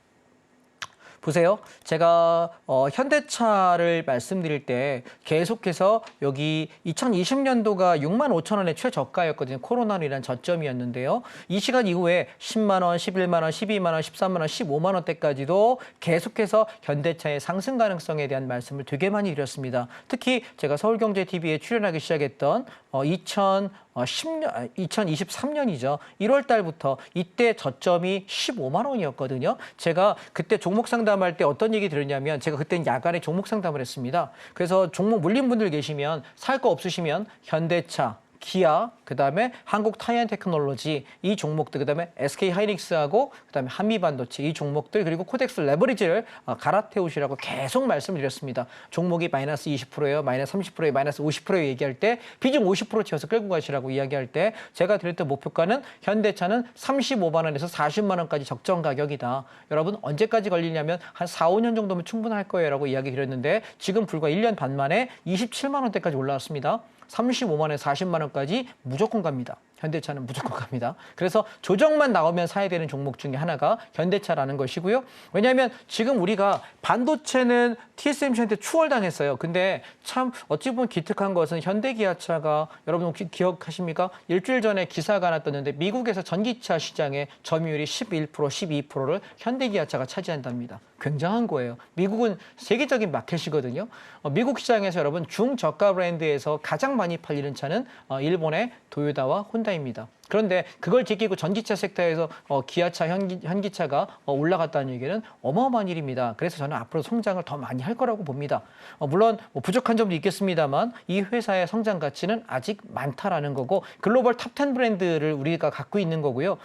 보세요. 제가 현대차를 말씀드릴 때 계속해서 여기 2020년도가 65,000원의 최저가였거든요. 코로나로 인한 저점이었는데요. 이 시간 이후에 10만 원, 11만 원, 12만 원, 13만 원, 15만 원대까지도 계속해서 현대차의 상승 가능성에 대한 말씀을 되게 많이 드렸습니다. 특히 제가 서울경제TV에 출연하기 시작했던 2023년이죠. 1월 달부터 이때 저점이 15만 원이었거든요. 제가 그때 종목 상담할 때 어떤 얘기 들었냐면 제가 그때는 야간에 종목 상담을 했습니다. 그래서 종목 물린 분들 계시면 살 거 없으시면 현대차, 기아, 그다음에 한국타이완테크놀로지 이 종목들, 그다음에 SK하이닉스하고 그다음에 한미반도체 이 종목들 그리고 코덱스 레버리지를 갈아태우시라고 계속 말씀드렸습니다. 종목이 마이너스 20%예요, 마이너스 30%예요, 마이너스 50%예요 얘기할 때 비중 50% 채워서 끌고 가시라고 이야기할 때 제가 드렸던 목표가는 현대차는 35만 원에서 40만 원까지 적정 가격이다. 여러분 언제까지 걸리냐면 한 4, 5년 정도면 충분할 거예요라고 이야기 드렸는데 지금 불과 1년 반 만에 27만 원대까지 올라왔습니다. 35만원에 40만 원까지 무조건 갑니다. 현대차는 무조건 갑니다. 그래서 조정만 나오면 사야 되는 종목 중에 하나가 현대차라는 것이고요. 왜냐하면 지금 우리가 반도체는 TSMC한테 추월당했어요. 근데 참 어찌 보면 기특한 것은 현대기아차가 여러분 혹시 기억하십니까? 일주일 전에 기사가 하나 떴는데 미국에서 전기차 시장의 점유율이 11%, 12%를 현대기아차가 차지한답니다. 굉장한 거예요. 미국은 세계적인 마켓이거든요. 미국 시장에서 여러분 중저가 브랜드에서 가장 많이 팔리는 차는 일본의 도요타와 혼다입니다. 그런데 그걸 제끼고 전기차 섹터에서 기아차, 현기차가 올라갔다는 얘기는 어마어마한 일입니다. 그래서 저는 앞으로 성장을 더 많이 할 거라고 봅니다. 물론 부족한 점도 있겠습니다만 이 회사의 성장 가치는 아직 많다라는 거고 글로벌 탑10 브랜드를 우리가 갖고 있는 거고요.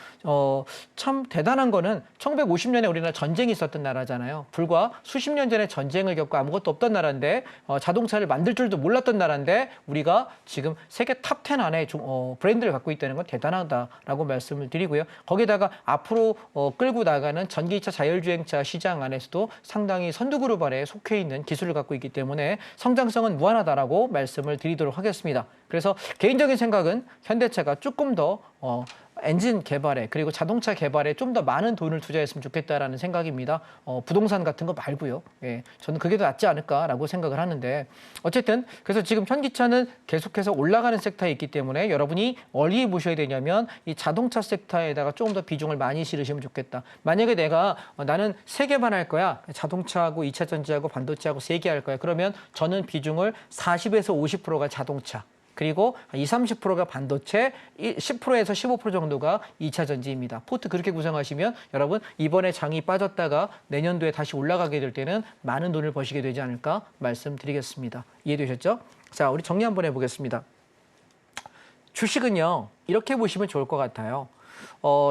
참 대단한 거는 1950년에 우리나라 전쟁이 있었던 나라잖아요. 불과 수십 년 전에 전쟁을 겪고 아무것도 없던 나라인데 자동차를 만들 줄도 몰랐던 나라인데 우리가 지금 세계 탑10 안에 브랜드를 갖고 있다는 건 대단하다라고 말씀을 드리고요. 거기다가 앞으로 끌고 나가는 전기차 자율주행차 시장 안에서도 상당히 선두그룹 안에 속해 있는 기술을 갖고 있기 때문에 성장성은 무한하다라고 말씀을 드리도록 하겠습니다. 그래서 개인적인 생각은 현대차가 조금 더 엔진 개발에 그리고 자동차 개발에 좀 더 많은 돈을 투자했으면 좋겠다라는 생각입니다. 부동산 같은 거 말고요. 예, 저는 그게 더 낫지 않을까라고 생각을 하는데 어쨌든 그래서 지금 현기차는 계속해서 올라가는 섹터에 있기 때문에 여러분이 어디에 보셔야 되냐면 이 자동차 섹터에다가 조금 더 비중을 많이 실으시면 좋겠다. 만약에 나는 3개만 할 거야. 자동차하고 2차 전지하고 반도체하고 3개 할 거야. 그러면 저는 비중을 40에서 50%가 자동차. 그리고 20, 30%가 반도체, 10%에서 15% 정도가 2차 전지입니다. 포트 그렇게 구성하시면 여러분 이번에 장이 빠졌다가 내년도에 다시 올라가게 될 때는 많은 돈을 버시게 되지 않을까 말씀드리겠습니다. 이해되셨죠? 자, 우리 정리 한번 해보겠습니다. 주식은요, 이렇게 보시면 좋을 것 같아요.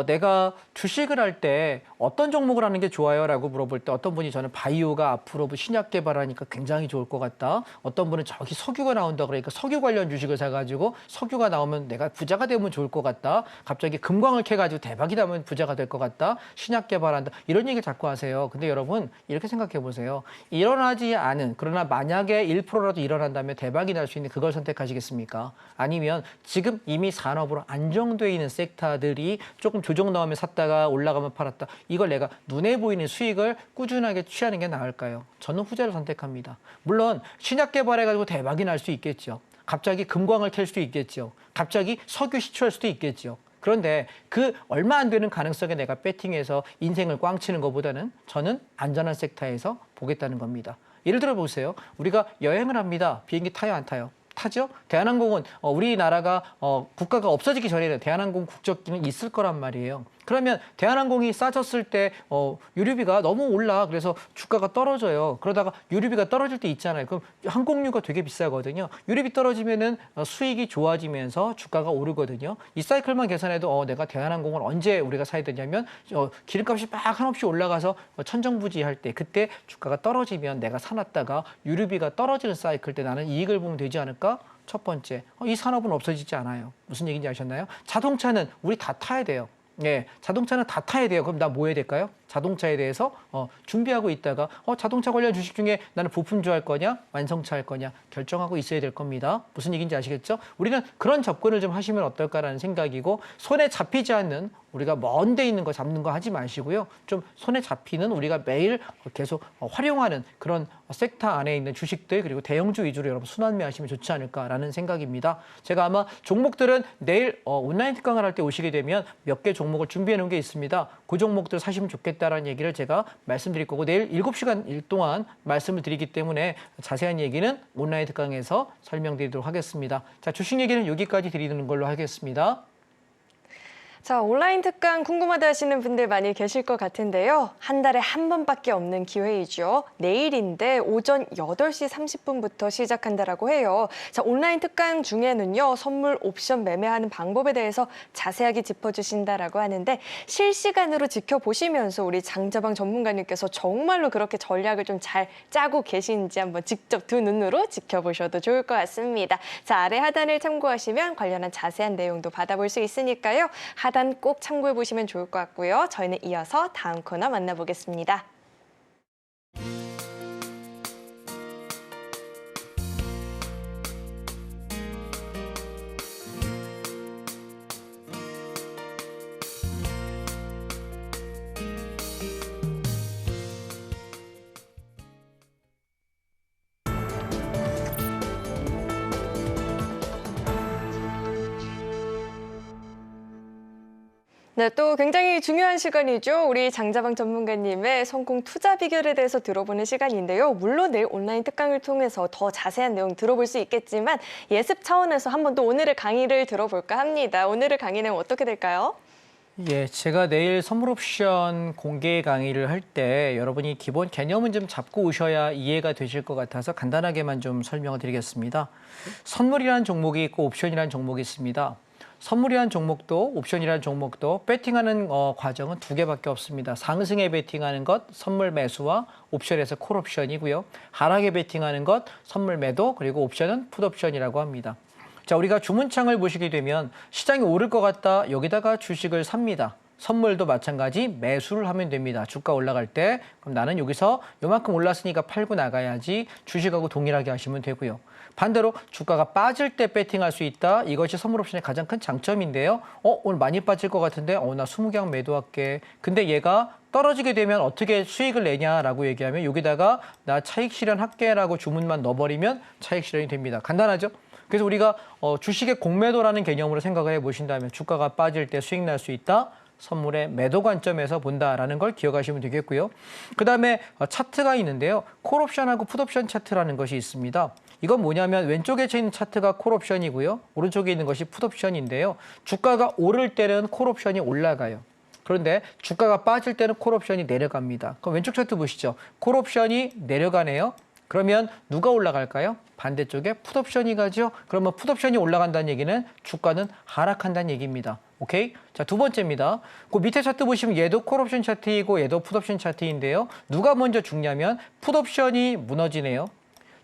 내가 주식을 할 때 어떤 종목을 하는 게 좋아요? 라고 물어볼 때 어떤 분이 저는 바이오가 앞으로 신약 개발하니까 굉장히 좋을 것 같다. 어떤 분은 저기 석유가 나온다 그러니까 석유 관련 주식을 사가지고 석유가 나오면 내가 부자가 되면 좋을 것 같다. 갑자기 금광을 캐가지고 대박이 나면 부자가 될 것 같다. 신약 개발한다. 이런 얘기를 자꾸 하세요. 근데 여러분 이렇게 생각해 보세요. 일어나지 않은 그러나 만약에 1%라도 일어난다면 대박이 날 수 있는 그걸 선택하시겠습니까? 아니면 지금 이미 산업으로 안정되어 있는 섹터들이 조금 조정 나오면 샀다가 올라가면 팔았다. 이걸 내가 눈에 보이는 수익을 꾸준하게 취하는 게 나을까요? 저는 후자를 선택합니다. 물론 신약 개발해가지고 대박이 날 수 있겠죠. 갑자기 금광을 캘 수도 있겠죠. 갑자기 석유 시추할 수도 있겠죠. 그런데 그 얼마 안 되는 가능성에 내가 배팅해서 인생을 꽝치는 것보다는 저는 안전한 섹터에서 보겠다는 겁니다. 예를 들어 보세요. 우리가 여행을 합니다. 비행기 타요, 안 타요? 타죠? 대한항공은 우리나라가 국가가 없어지기 전에는 대한항공 국적기는 있을 거란 말이에요. 그러면 대한항공이 싸졌을 때 유류비가 너무 올라. 그래서 주가가 떨어져요. 그러다가 유류비가 떨어질 때 있잖아요. 그럼 항공유가 되게 비싸거든요. 유류비 떨어지면은 수익이 좋아지면서 주가가 오르거든요. 이 사이클만 계산해도 내가 대한항공을 언제 우리가 사야 되냐면 기름값이 막 한없이 올라가서 천정부지할 때 그때 주가가 떨어지면 내가 사놨다가 유류비가 떨어지는 사이클 때 나는 이익을 보면 되지 않을까? 첫 번째, 이 산업은 없어지지 않아요. 무슨 얘기인지 아셨나요? 자동차는 우리 다 타야 돼요. 예, 자동차는 다 타야 돼요. 그럼 나 뭐 해야 될까요? 자동차에 대해서 준비하고 있다가 자동차 관련 주식 중에 나는 부품주 할 거냐 완성차 할 거냐 결정하고 있어야 될 겁니다. 무슨 얘기인지 아시겠죠? 우리는 그런 접근을 좀 하시면 어떨까라는 생각이고 손에 잡히지 않는 우리가 먼 데 있는 거 잡는 거 하지 마시고요. 좀 손에 잡히는 우리가 매일 계속 활용하는 그런 섹터 안에 있는 주식들 그리고 대형주 위주로 여러분 순환매하시면 좋지 않을까라는 생각입니다. 제가 아마 종목들은 내일 온라인 특강을 할 때 오시게 되면 몇 개 종목을 준비해 놓은 게 있습니다. 그 종목들 사시면 좋겠다라는 얘기를 제가 말씀드릴 거고 내일 7시간 동안 말씀을 드리기 때문에 자세한 얘기는 온라인 특강에서 설명드리도록 하겠습니다. 자, 주식 얘기는 여기까지 드리는 걸로 하겠습니다. 자, 온라인 특강 궁금하다 하시는 분들 많이 계실 것 같은데요. 한 달에 한 번밖에 없는 기회이죠. 내일인데 오전 8시 30분부터 시작한다라고 해요. 자, 온라인 특강 중에는요, 선물 옵션 매매하는 방법에 대해서 자세하게 짚어주신다라고 하는데 실시간으로 지켜보시면서 우리 장자방 전문가님께서 정말로 그렇게 전략을 좀 잘 짜고 계신지 한번 직접 두 눈으로 지켜보셔도 좋을 것 같습니다. 자, 아래 하단을 참고하시면 관련한 자세한 내용도 받아볼 수 있으니까요. 하단 꼭 참고해 보시면 좋을 것 같고요. 저희는 이어서 다음 코너 만나보겠습니다. 네, 또 굉장히 중요한 시간이죠. 우리 장자방 전문가님의 성공 투자 비결에 대해서 들어보는 시간인데요. 물론 내일 온라인 특강을 통해서 더 자세한 내용 들어볼 수 있겠지만 예습 차원에서 한번 또 오늘의 강의를 들어볼까 합니다. 오늘의 강의 내용 어떻게 될까요? 예, 제가 내일 선물 옵션 공개 강의를 할 때 여러분이 기본 개념은 좀 잡고 오셔야 이해가 되실 것 같아서 간단하게만 좀 설명을 드리겠습니다. 선물이라는 종목이 있고 옵션이라는 종목이 있습니다. 선물이라는 종목도 옵션이라는 종목도 배팅하는 과정은 두 개밖에 없습니다. 상승에 배팅하는 것, 선물 매수와 옵션에서 콜 옵션이고요. 하락에 배팅하는 것, 선물 매도, 그리고 옵션은 풋 옵션이라고 합니다. 자, 우리가 주문창을 보시게 되면 시장이 오를 것 같다. 여기다가 주식을 삽니다. 선물도 마찬가지 매수를 하면 됩니다. 주가 올라갈 때 그럼 나는 여기서 요만큼 올랐으니까 팔고 나가야지 주식하고 동일하게 하시면 되고요. 반대로 주가가 빠질 때 배팅할 수 있다. 이것이 선물 옵션의 가장 큰 장점인데요. 오늘 많이 빠질 것 같은데 나 20개 매도할게. 근데 얘가 떨어지게 되면 어떻게 수익을 내냐라고 얘기하면 여기다가 나 차익 실현할게라고 주문만 넣어버리면 차익 실현이 됩니다. 간단하죠? 그래서 우리가 주식의 공매도라는 개념으로 생각을 해보신다면 주가가 빠질 때 수익 날 수 있다. 선물의 매도 관점에서 본다라는 걸 기억하시면 되겠고요. 그다음에 차트가 있는데요. 콜옵션하고 풋옵션 차트라는 것이 있습니다. 이건 뭐냐면 왼쪽에 있는 차트가 콜옵션이고요. 오른쪽에 있는 것이 풋옵션인데요. 주가가 오를 때는 콜옵션이 올라가요. 그런데 주가가 빠질 때는 콜옵션이 내려갑니다. 그럼 왼쪽 차트 보시죠. 콜옵션이 내려가네요. 그러면 누가 올라갈까요? 반대쪽에 풋옵션이 가죠. 그러면 풋옵션이 올라간다는 얘기는 주가는 하락한다는 얘기입니다. 오케이? 자, 두 번째입니다. 그 밑에 차트 보시면 얘도 콜옵션 차트이고 얘도 풋옵션 차트인데요. 누가 먼저 죽냐면 풋옵션이 무너지네요.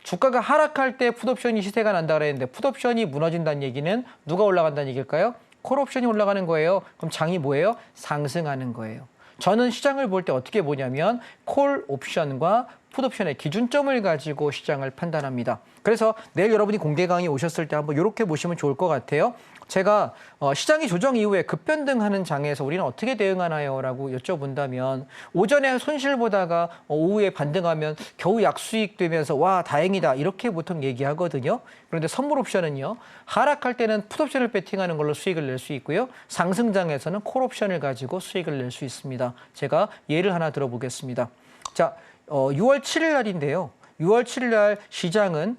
주가가 하락할 때 풋옵션이 시세가 난다 그랬는데 풋옵션이 무너진다는 얘기는 누가 올라간다는 얘기일까요? 콜옵션이 올라가는 거예요. 그럼 장이 뭐예요? 상승하는 거예요. 저는 시장을 볼 때 어떻게 보냐면 콜 옵션과 풋 옵션의 기준점을 가지고 시장을 판단합니다. 그래서 내일 여러분이 공개 강의 오셨을 때 한번 이렇게 보시면 좋을 것 같아요. 제가 시장이 조정 이후에 급변등하는 장에서 우리는 어떻게 대응하나요? 라고 여쭤본다면 오전에 손실 보다가 오후에 반등하면 겨우 약수익 되면서 와 다행이다 이렇게 보통 얘기하거든요. 그런데 선물 옵션은요. 하락할 때는 풋 옵션을 배팅하는 걸로 수익을 낼 수 있고요. 상승장에서는 콜 옵션을 가지고 수익을 낼 수 있습니다. 제가 예를 하나 들어보겠습니다. 자, 6월 7일 날인데요. 6월 7일 날 시장은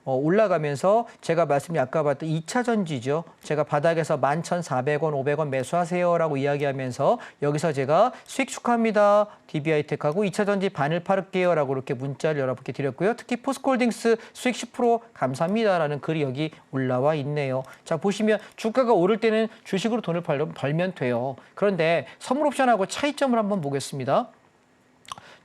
올라가면서 제가 말씀이 아까 봤던 2차 전지죠. 제가 바닥에서 11,400원, 500원 매수하세요라고 이야기하면서 여기서 제가 수익 축하합니다. DB하이텍하고 2차 전지 반을 팔을게요라고 이렇게 문자를 여러분께 드렸고요. 특히 포스코홀딩스 수익 10% 감사합니다라는 글이 여기 올라와 있네요. 자, 보시면 주가가 오를 때는 주식으로 돈을 벌면 돼요. 그런데 선물 옵션하고 차이점을 한번 보겠습니다.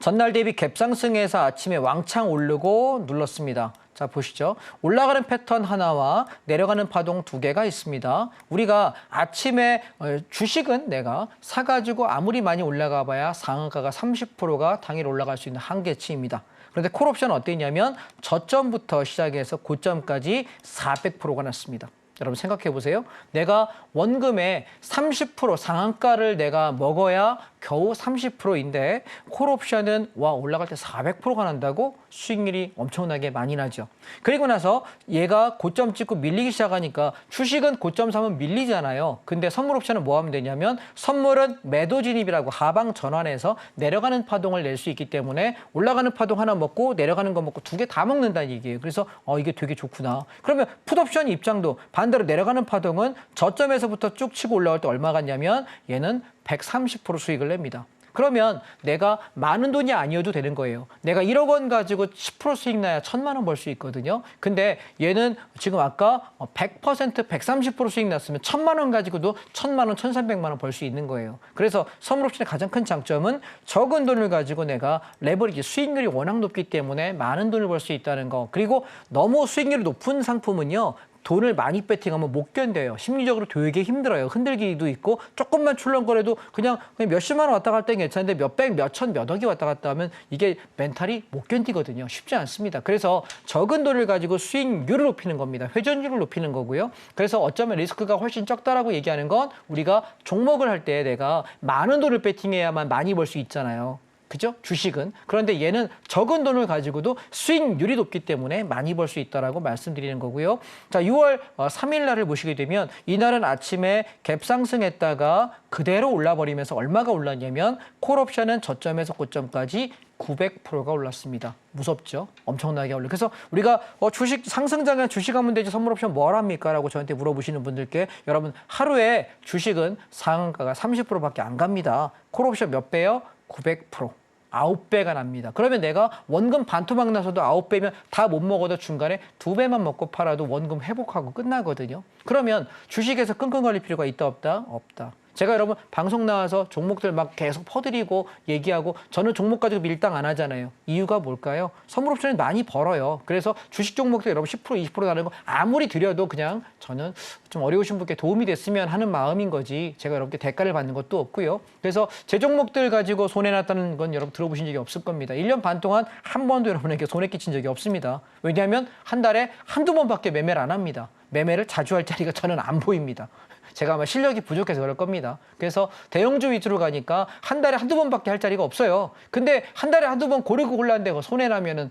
전날 대비 갭상승해서 아침에 왕창 오르고 눌렀습니다. 자, 보시죠. 올라가는 패턴 하나와 내려가는 파동 두 개가 있습니다. 우리가 아침에 주식은 내가 사가지고 아무리 많이 올라가 봐야 상한가가 30%가 당일 올라갈 수 있는 한계치입니다. 그런데 콜옵션은 어땠냐면 저점부터 시작해서 고점까지 400%가 났습니다. 여러분 생각해 보세요. 내가 원금의 30% 상한가를 내가 먹어야 겨우 30%인데 콜옵션은 와 올라갈 때 400%가 난다고 수익률이 엄청나게 많이 나죠. 그리고 나서 얘가 고점 찍고 밀리기 시작하니까 주식은 고점 사면 밀리잖아요. 근데 선물 옵션은 뭐 하면 되냐면 선물은 매도 진입이라고 하방 전환해서 내려가는 파동을 낼 수 있기 때문에 올라가는 파동 하나 먹고 내려가는 거 먹고 두 개 다 먹는다는 얘기예요. 그래서 이게 되게 좋구나. 그러면 풋옵션 입장도 반대로 내려가는 파동은 저점에서부터 쭉 치고 올라올 때 얼마 같냐면 얘는 130% 수익을 냅니다. 그러면 내가 많은 돈이 아니어도 되는 거예요. 내가 1억 원 가지고 10% 수익 나야 1,000만 원 벌 수 있거든요. 근데 얘는 지금 아까 100%, 130% 수익 났으면 1,000만 원 가지고도 1,000만 원, 1,300만 원 벌 수 있는 거예요. 그래서 선물옵션의 가장 큰 장점은 적은 돈을 가지고 내가 레버리지 수익률이 워낙 높기 때문에 많은 돈을 벌 수 있다는 거. 그리고 너무 수익률이 높은 상품은요. 돈을 많이 배팅하면 못 견뎌요. 심리적으로 되게 힘들어요. 흔들기도 있고 조금만 출렁거려도 그냥 몇십만 원 왔다 갈 땐 괜찮은데 몇백, 몇천, 몇억이 왔다 갔다 하면 이게 멘탈이 못 견디거든요. 쉽지 않습니다. 그래서 적은 돈을 가지고 수익률을 높이는 겁니다. 회전율을 높이는 거고요. 그래서 어쩌면 리스크가 훨씬 적다라고 얘기하는 건 우리가 종목을 할 때 내가 많은 돈을 배팅해야만 많이 벌 수 있잖아요. 그죠? 주식은. 그런데 얘는 적은 돈을 가지고도 수익률이 높기 때문에 많이 벌 수 있다라고 말씀드리는 거고요. 자, 6월 3일 날을 보시게 되면 이날은 아침에 갭 상승했다가 그대로 올라버리면서 얼마가 올랐냐면 콜옵션은 저점에서 고점까지 900%가 올랐습니다. 무섭죠? 엄청나게 올라. 그래서 우리가 주식 상승장에 주식하면 되지 선물옵션 뭘 합니까? 라고 저한테 물어보시는 분들께 여러분 하루에 주식은 상한가가 30%밖에 안 갑니다. 콜옵션 몇 배요? 900%. 9배가 납니다. 그러면 내가 원금 반토막 나서도 9배면 다 못 먹어도 중간에 2배만 먹고 팔아도 원금 회복하고 끝나거든요. 그러면 주식에서 끙끙거릴 필요가 있다 없다? 없다. 제가 여러분 방송 나와서 종목들 막 계속 퍼드리고 얘기하고 저는 종목 가지고 밀당 안 하잖아요. 이유가 뭘까요? 선물옵션이 많이 벌어요. 그래서 주식 종목들 여러분 10% 20% 나는 거 아무리 드려도 그냥 저는 좀 어려우신 분께 도움이 됐으면 하는 마음인 거지 제가 여러분께 대가를 받는 것도 없고요. 그래서 제 종목들 가지고 손해났다는 건 여러분 들어보신 적이 없을 겁니다. 1년 반 동안 한 번도 여러분에게 손해 끼친 적이 없습니다. 왜냐하면 한 달에 한두 번밖에 매매를 안 합니다. 매매를 자주 할 자리가 저는 안 보입니다. 제가 아마 실력이 부족해서 그럴 겁니다. 그래서 대형주 위주로 가니까 한 달에 한두 번밖에 할 자리가 없어요. 근데 한 달에 한두 번 고르고 골랐는데 손해나면은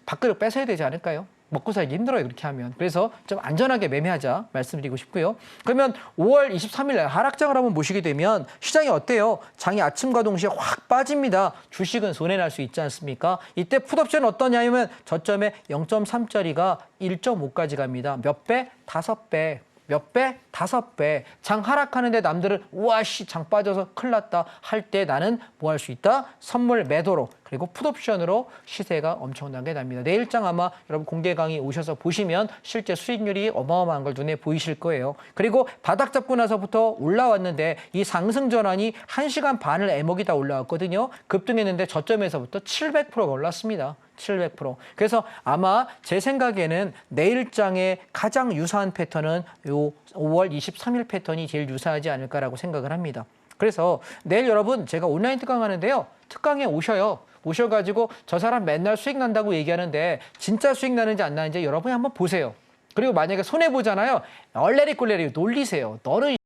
밥그릇 뺏어야 되지 않을까요? 먹고 살기 힘들어요, 그렇게 하면. 그래서 좀 안전하게 매매하자 말씀드리고 싶고요. 그러면 5월 23일 날 하락장을 한번 보시게 되면 시장이 어때요? 장이 아침과 동시에 확 빠집니다. 주식은 손해날 수 있지 않습니까? 이때 풋옵션은 어떠냐면 저점에 0.3짜리가 1.5까지 갑니다. 몇 배? 5배. 몇 배? 5배. 장 하락하는데 남들은 우와씨 장 빠져서 큰일 났다 할 때 나는 뭐 할 수 있다? 선물 매도로 그리고 풋옵션으로 시세가 엄청나게 납니다. 내일장 아마 여러분 공개 강의 오셔서 보시면 실제 수익률이 어마어마한 걸 눈에 보이실 거예요. 그리고 바닥 잡고 나서부터 올라왔는데 이 상승 전환이 1시간 반을 애먹이다 올라왔거든요. 급등했는데 저점에서부터 700%가 올랐습니다. 700%. 그래서 아마 제 생각에는 내일장의 가장 유사한 패턴은 요 5월 23일 패턴이 제일 유사하지 않을까라고 생각을 합니다. 그래서 내일 여러분 제가 온라인 특강하는데요. 특강에 오셔요. 오셔가지고 저 사람 맨날 수익 난다고 얘기하는데 진짜 수익 나는지 안 나는지 여러분이 한번 보세요. 그리고 만약에 손해보잖아요. 얼레리 꼴레리 놀리세요. 너는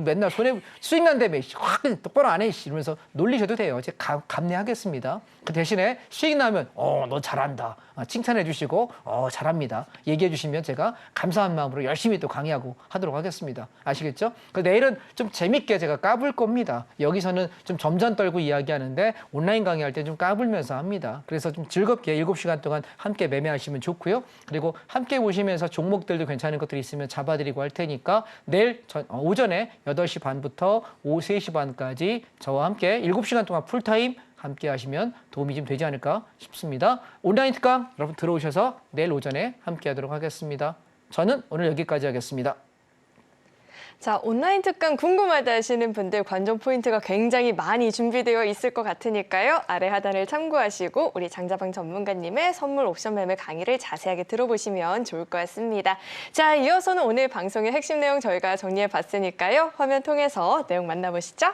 맨날 수익 난다며 확 똑바로 안 해 이러면서 놀리셔도 돼요. 제가 감내하겠습니다. 그 대신에 수익 나면 너 잘한다 칭찬해 주시고 잘합니다 얘기해 주시면 제가 감사한 마음으로 열심히 또 강의하고 하도록 하겠습니다. 아시겠죠? 그 내일은 좀 재밌게 제가 까불 겁니다. 여기서는 좀 점잖 떨고 이야기하는데 온라인 강의할 때 좀 까불면서 합니다. 그래서 좀 즐겁게 7시간 동안 함께 매매하시면 좋고요. 그리고 함께 보시면서 종목들도 괜찮은 것들이 있으면 잡아드리고 할 테니까 내일 오전에 8시 반부터 오후 3시 반까지 저와 함께 7시간 동안 풀타임 함께 하시면 도움이 좀 되지 않을까 싶습니다. 온라인 특강 여러분 들어오셔서 내일 오전에 함께 하도록 하겠습니다. 저는 오늘 여기까지 하겠습니다. 자, 온라인 특강 궁금하다 하시는 분들 관전 포인트가 굉장히 많이 준비되어 있을 것 같으니까요. 아래 하단을 참고하시고 우리 장자방 전문가님의 선물 옵션 매매 강의를 자세하게 들어보시면 좋을 것 같습니다. 자, 이어서는 오늘 방송의 핵심 내용 저희가 정리해 봤으니까요. 화면 통해서 내용 만나보시죠.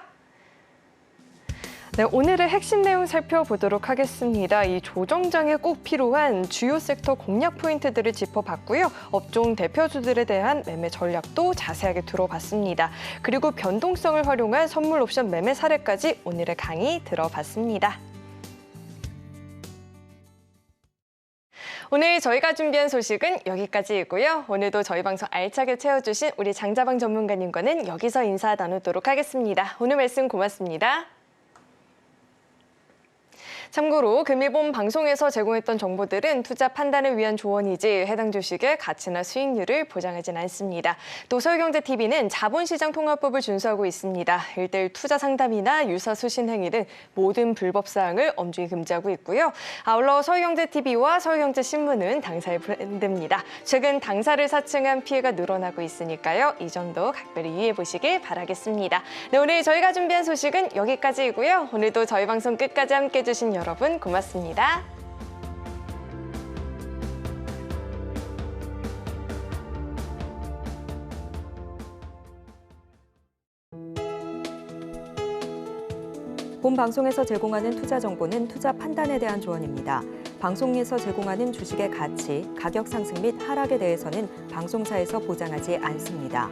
네, 오늘의 핵심 내용 살펴보도록 하겠습니다. 이 조정장에 꼭 필요한 주요 섹터 공략 포인트들을 짚어봤고요. 업종 대표주들에 대한 매매 전략도 자세하게 들어봤습니다. 그리고 변동성을 활용한 선물 옵션 매매 사례까지 오늘의 강의 들어봤습니다. 오늘 저희가 준비한 소식은 여기까지이고요. 오늘도 저희 방송 알차게 채워주신 우리 장자방 전문가님과는 여기서 인사 나누도록 하겠습니다. 오늘 말씀 고맙습니다. 참고로 금일본 방송에서 제공했던 정보들은 투자 판단을 위한 조언이지 해당 주식의 가치나 수익률을 보장하진 않습니다. 또 서울경제TV는 자본시장 통합법을 준수하고 있습니다. 1:1 투자 상담이나 유사 수신 행위는 모든 불법 사항을 엄중히 금지하고 있고요. 아울러 서울경제TV와 서울경제신문은 당사의 브랜드입니다. 최근 당사를 사칭한 피해가 늘어나고 있으니까요. 이 점도 각별히 유의해 보시길 바라겠습니다. 네, 오늘 저희가 준비한 소식은 여기까지이고요. 오늘도 저희 방송 끝까지 함께해 주신 여러분 고맙습니다. 본 방송에서 제공하는 투자 정보는 투자 판단에 대한 조언입니다. 방송에서 제공하는 주식의 가치, 가격 상승 및 하락에 대해서는 방송사에서 보장하지 않습니다.